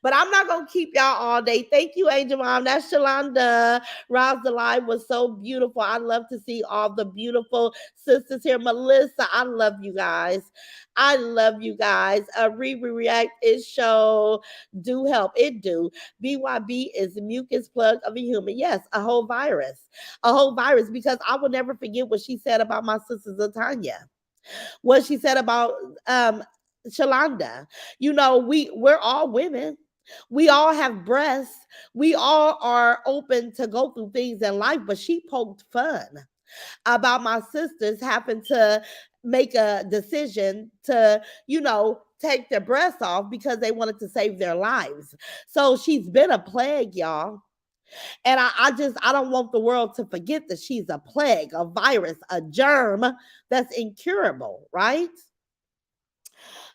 But I'm not gonna keep y'all all day. Thank you, Angel Mom. That's Shalonda. Rouse the Live was so beautiful. I love to see all the beautiful sisters here. Melissa, I love you guys. I love you guys. React is show do help. It do. BYB is the mucus plug of a human. Yes, a whole virus. A whole virus because I will never forget what she said about my sister Zatanya. What she said about Shalonda. You know, we're all women. We all have breasts. We all are open to go through things in life, but she poked fun about my sisters having to make a decision to, take their breasts off because they wanted to save their lives. So she's been a plague, y'all. And I don't want the world to forget that she's a plague, a virus, a germ that's incurable, right?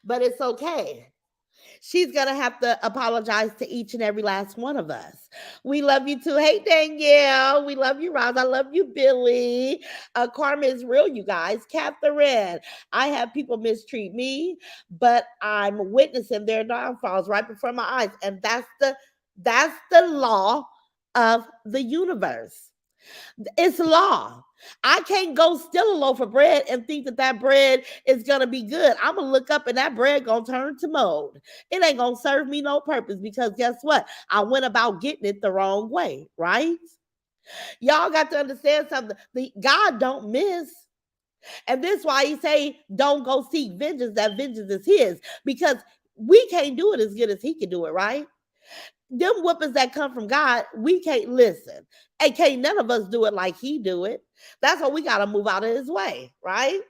But it's okay. She's going to have to apologize to each and every last one of us. We love you too. Hey, Danielle. We love you, Roz. I love you, Billy. Karma is real, you guys. Catherine, I have people mistreat me, but I'm witnessing their downfalls right before my eyes. And that's the law of the universe. It's law. I can't go steal a loaf of bread and think that that bread is gonna be good. I'm gonna look up and that bread gonna turn to mold. It ain't gonna serve me no purpose because guess what? I went about getting it the wrong way, right? Y'all got to understand something. The God don't miss. And this is why he say, don't go seek vengeance, that vengeance is his. Because we can't do it as good as he can do it, right? Them whoopings that come from God, we can't listen. And can't none of us do it like he do it. That's why we got to move out of his way, right?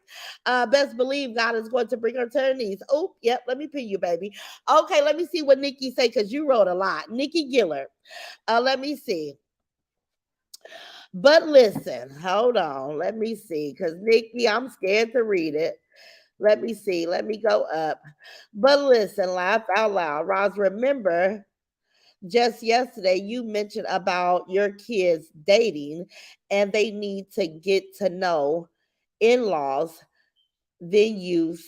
Best believe God is going to bring her to her knees. Oh, yep, let me pin you, baby. Okay, let me see what Nikki say, because you wrote a lot. Nikki Gillard. Let me see. But listen, hold on. Let me see, because Nikki, I'm scared to read it. Let me see. Let me go up. But listen, laugh out loud. Roz, remember just yesterday you mentioned about your kids dating and they need to get to know in-laws. Then you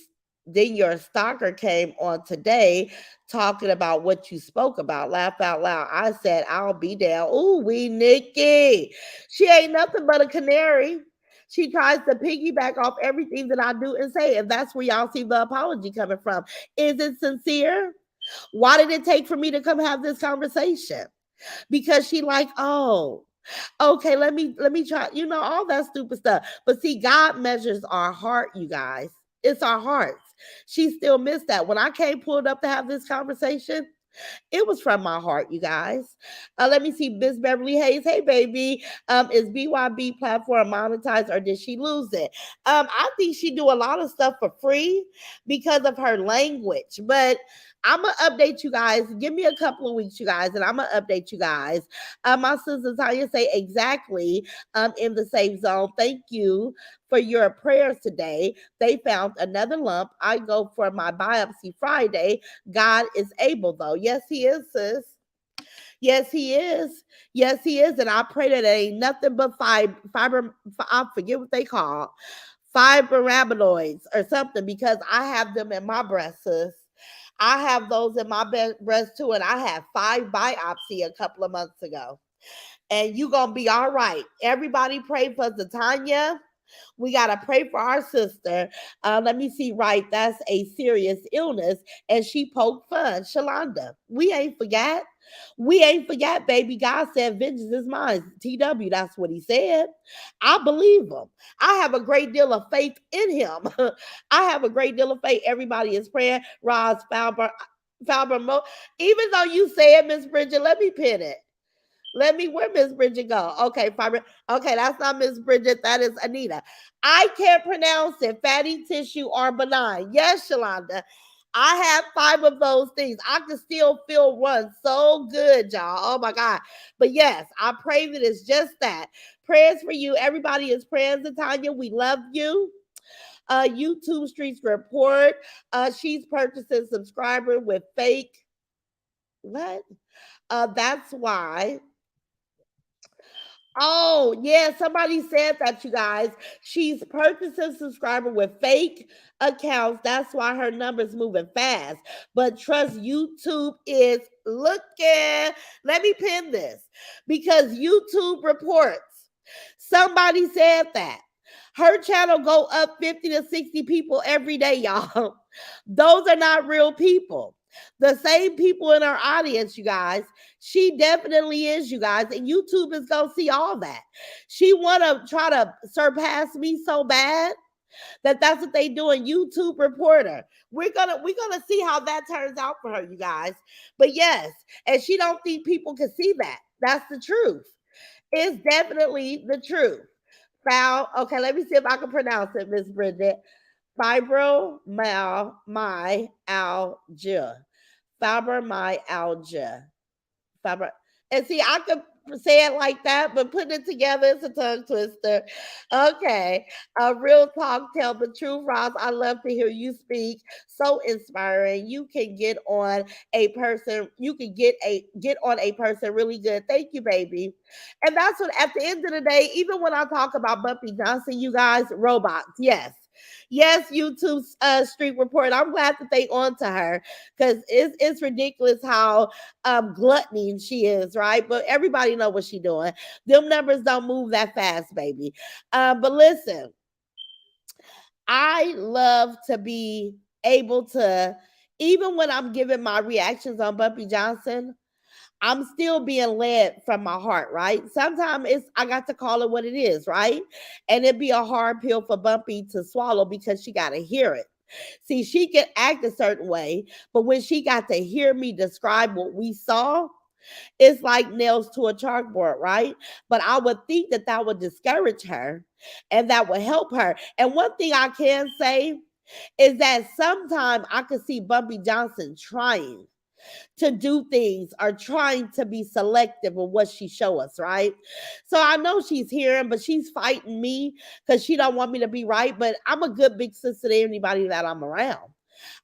then your stalker came on today talking about what you spoke about. Laugh out loud. I said I'll be down. Ooh, we Nikki, she ain't nothing but a canary. She tries to piggyback off everything that I do and say, and that's where y'all see the apology coming from. Is it sincere? Why did it take for me to come have this conversation? Because she like, oh, Okay, let me try, all that stupid stuff. But see, God measures our heart, you guys. It's our hearts. She still missed that. When I came pulled up to have this conversation, it was from my heart, you guys. Let me see, Miss Beverly Hayes. Hey, baby. Is BYB platform monetized or did she lose it? I think she do a lot of stuff for free because of her language. But I'm gonna update you guys. Give me a couple of weeks, you guys, and I'm gonna update you guys. My sister Tanya say exactly. In the same zone. Thank you for your prayers today. They found another lump. I go for my biopsy Friday. God is able, though. Yes, He is, sis. Yes, He is. Yes, He is. And I pray that it ain't nothing but I forget what they call fibromatoids or something because I have them in my breast, sis. I have those in my breast too, and I had 5 biopsy a couple of months ago. And you gonna be all right. Everybody pray for Tanya. We got to pray for our sister. Let me see, right? That's a serious illness. And she poked fun. Shalonda, we ain't forgot. We ain't forgot, baby. God said, vengeance is mine. TW, that's what he said. I believe him. I have a great deal of faith in him. I have a great deal of faith. Everybody is praying. Roz Falber, even though you said, Miss Bridget, let me pin it. Where Miss Bridget go? Okay, fiber. Okay, that's not Miss Bridget. That is Anita. I can't pronounce it. Fatty tissue or benign. Yes, Shalonda. I have 5 of those things. I can still feel one so good, y'all. Oh my God. But yes, I pray that it's just that. Prayers for you. Everybody is praying, Tanya. We love you. YouTube Streets Report. She's purchasing subscriber with fake. What? That's why. Oh, yeah, somebody said that, you guys. She's purchasing subscriber with fake accounts. That's why her numbers moving fast. But trust YouTube is looking. Let me pin this because YouTube reports. Somebody said that. Her channel go up 50 to 60 people every day, y'all. Those are not real people. The same people in our audience, you guys. She definitely is, you guys. And YouTube is gonna see all that. She wanna try to surpass me so bad that that's what they do in YouTube reporter. We're gonna see how that turns out for her, you guys. But yes, and she don't think people can see that. That's the truth. It's definitely the truth. Foul. Okay, let me see if I can pronounce it, Miss Bridget. Fibromyalgia. Fibromyalgia. Fibro- and see, I could say it like that, but putting it together, it's a tongue twister. Okay. Real talk, tell the truth, Ross. I love to hear you speak. So inspiring. You can get on a person, you can get on a person really good. Thank you, baby. And that's what at the end of the day, even when I talk about Bumpy Johnson, you guys, robots, yes. Yes, YouTube's street report. I'm glad that they on to her because it's ridiculous how gluttony she is, right? But everybody know what she doing. Them numbers don't move that fast, baby. But listen, I love to be able to, even when I'm giving my reactions on Bumpy Johnson, I'm still being led from my heart, right? Sometimes I got to call it what it is, right? And it'd be a hard pill for Bumpy to swallow because she got to hear it. See, she can act a certain way, but when she got to hear me describe what we saw, it's like nails to a chalkboard, right? But I would think that that would discourage her and that would help her. And one thing I can say is that sometimes I could see Bumpy Johnson trying to do things or trying to be selective of what she show us, right? So I know she's hearing, but she's fighting me because she don't want me to be right. But I'm a good big sister to anybody that I'm around.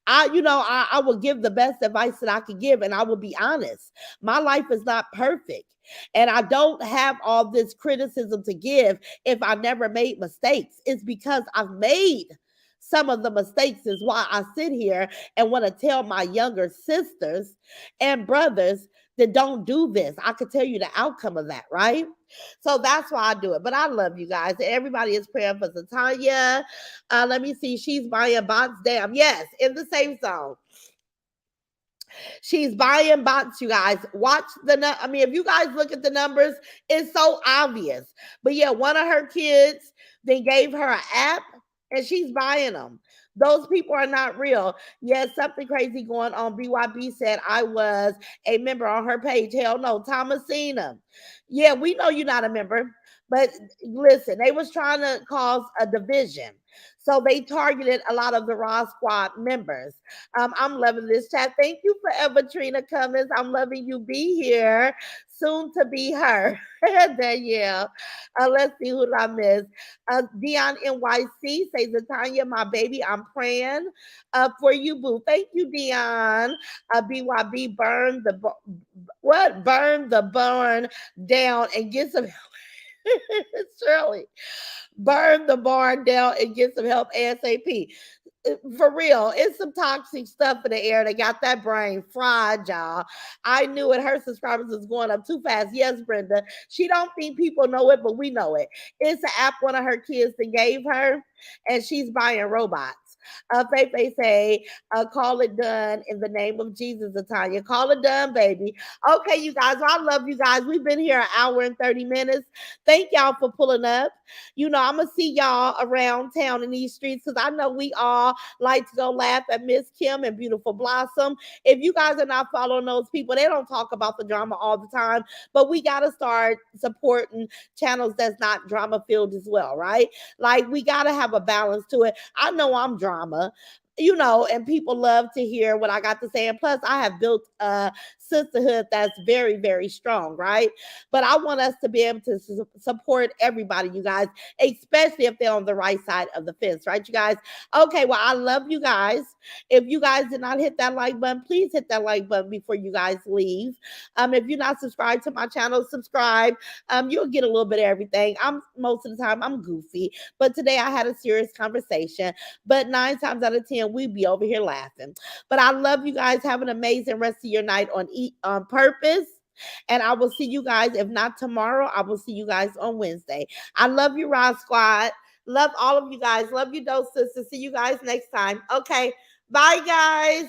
I will give the best advice that I could give, and I will be honest. My life is not perfect. And I don't have all this criticism to give if I never made mistakes. It's because I've made some of the mistakes, is why I sit here and want to tell my younger sisters and brothers that don't do this. I could tell you the outcome of that, right? So that's why I do it. But I love you guys. Everybody is praying for Tanya. Let me see. She's buying bots. Damn. Yes, in the same zone. She's buying bots, you guys. Watch I mean, if you guys look at the numbers, it's so obvious. But yeah, one of her kids, they gave her an app and she's buying them. Those people are not real. Yes, something crazy going on. BYB said I was a member on her page. Hell no, Thomasina. Yeah, we know you're not a member. But listen, they was trying to cause a division. So they targeted a lot of the Raw Squad members. I'm loving this chat. Thank you forever, Trina Cummins. I'm loving you. Be here. Soon to be her. Danielle. Let's see who I miss. Dion NYC says, Tanya, my baby, I'm praying for you, boo. Thank you, Dion. BYB, burn the barn down and get some Shirley. Burn the barn down and get some help ASAP. For real, it's some toxic stuff in the air that got that brain fried, y'all. I knew it. Her subscribers was going up too fast. Yes, Brenda. She don't think people know it, but we know it. It's an app one of her kids that gave her, and she's buying robots. Faye say, call it done in the name of Jesus, Atanya. Call it done, baby. Okay, you guys. Well, I love you guys. We've been here an hour and 30 minutes. Thank y'all for pulling up. You know, I'm gonna see y'all around town in these streets because I know we all like to go laugh at Miss Kim and Beautiful Blossom. If you guys are not following those people, they don't talk about the drama all the time, but we gotta start supporting channels that's not drama filled as well, right? Like we gotta have a balance to it. I know I'm drama, you know, and people love to hear what I got to say. And plus, I have built a sisterhood that's very, very strong, right? But I want us to be able to support everybody, you guys, especially if they're on the right side of the fence, right, you guys? Okay, well, I love you guys. If you guys did not hit that like button, please hit that like button before you guys leave. If you're not subscribed to my channel, subscribe. You'll get a little bit of everything. I'm most of the time I'm goofy, but today I had a serious conversation. But 9 times out of 10, we be over here laughing. But I love you guys. Have an amazing rest of your night on Eat on Purpose. And I will see you guys. If not tomorrow, I will see you guys on Wednesday. I love you, Rod Squad. Love all of you guys. Love you, those sisters. See you guys next time. Okay. Bye, guys.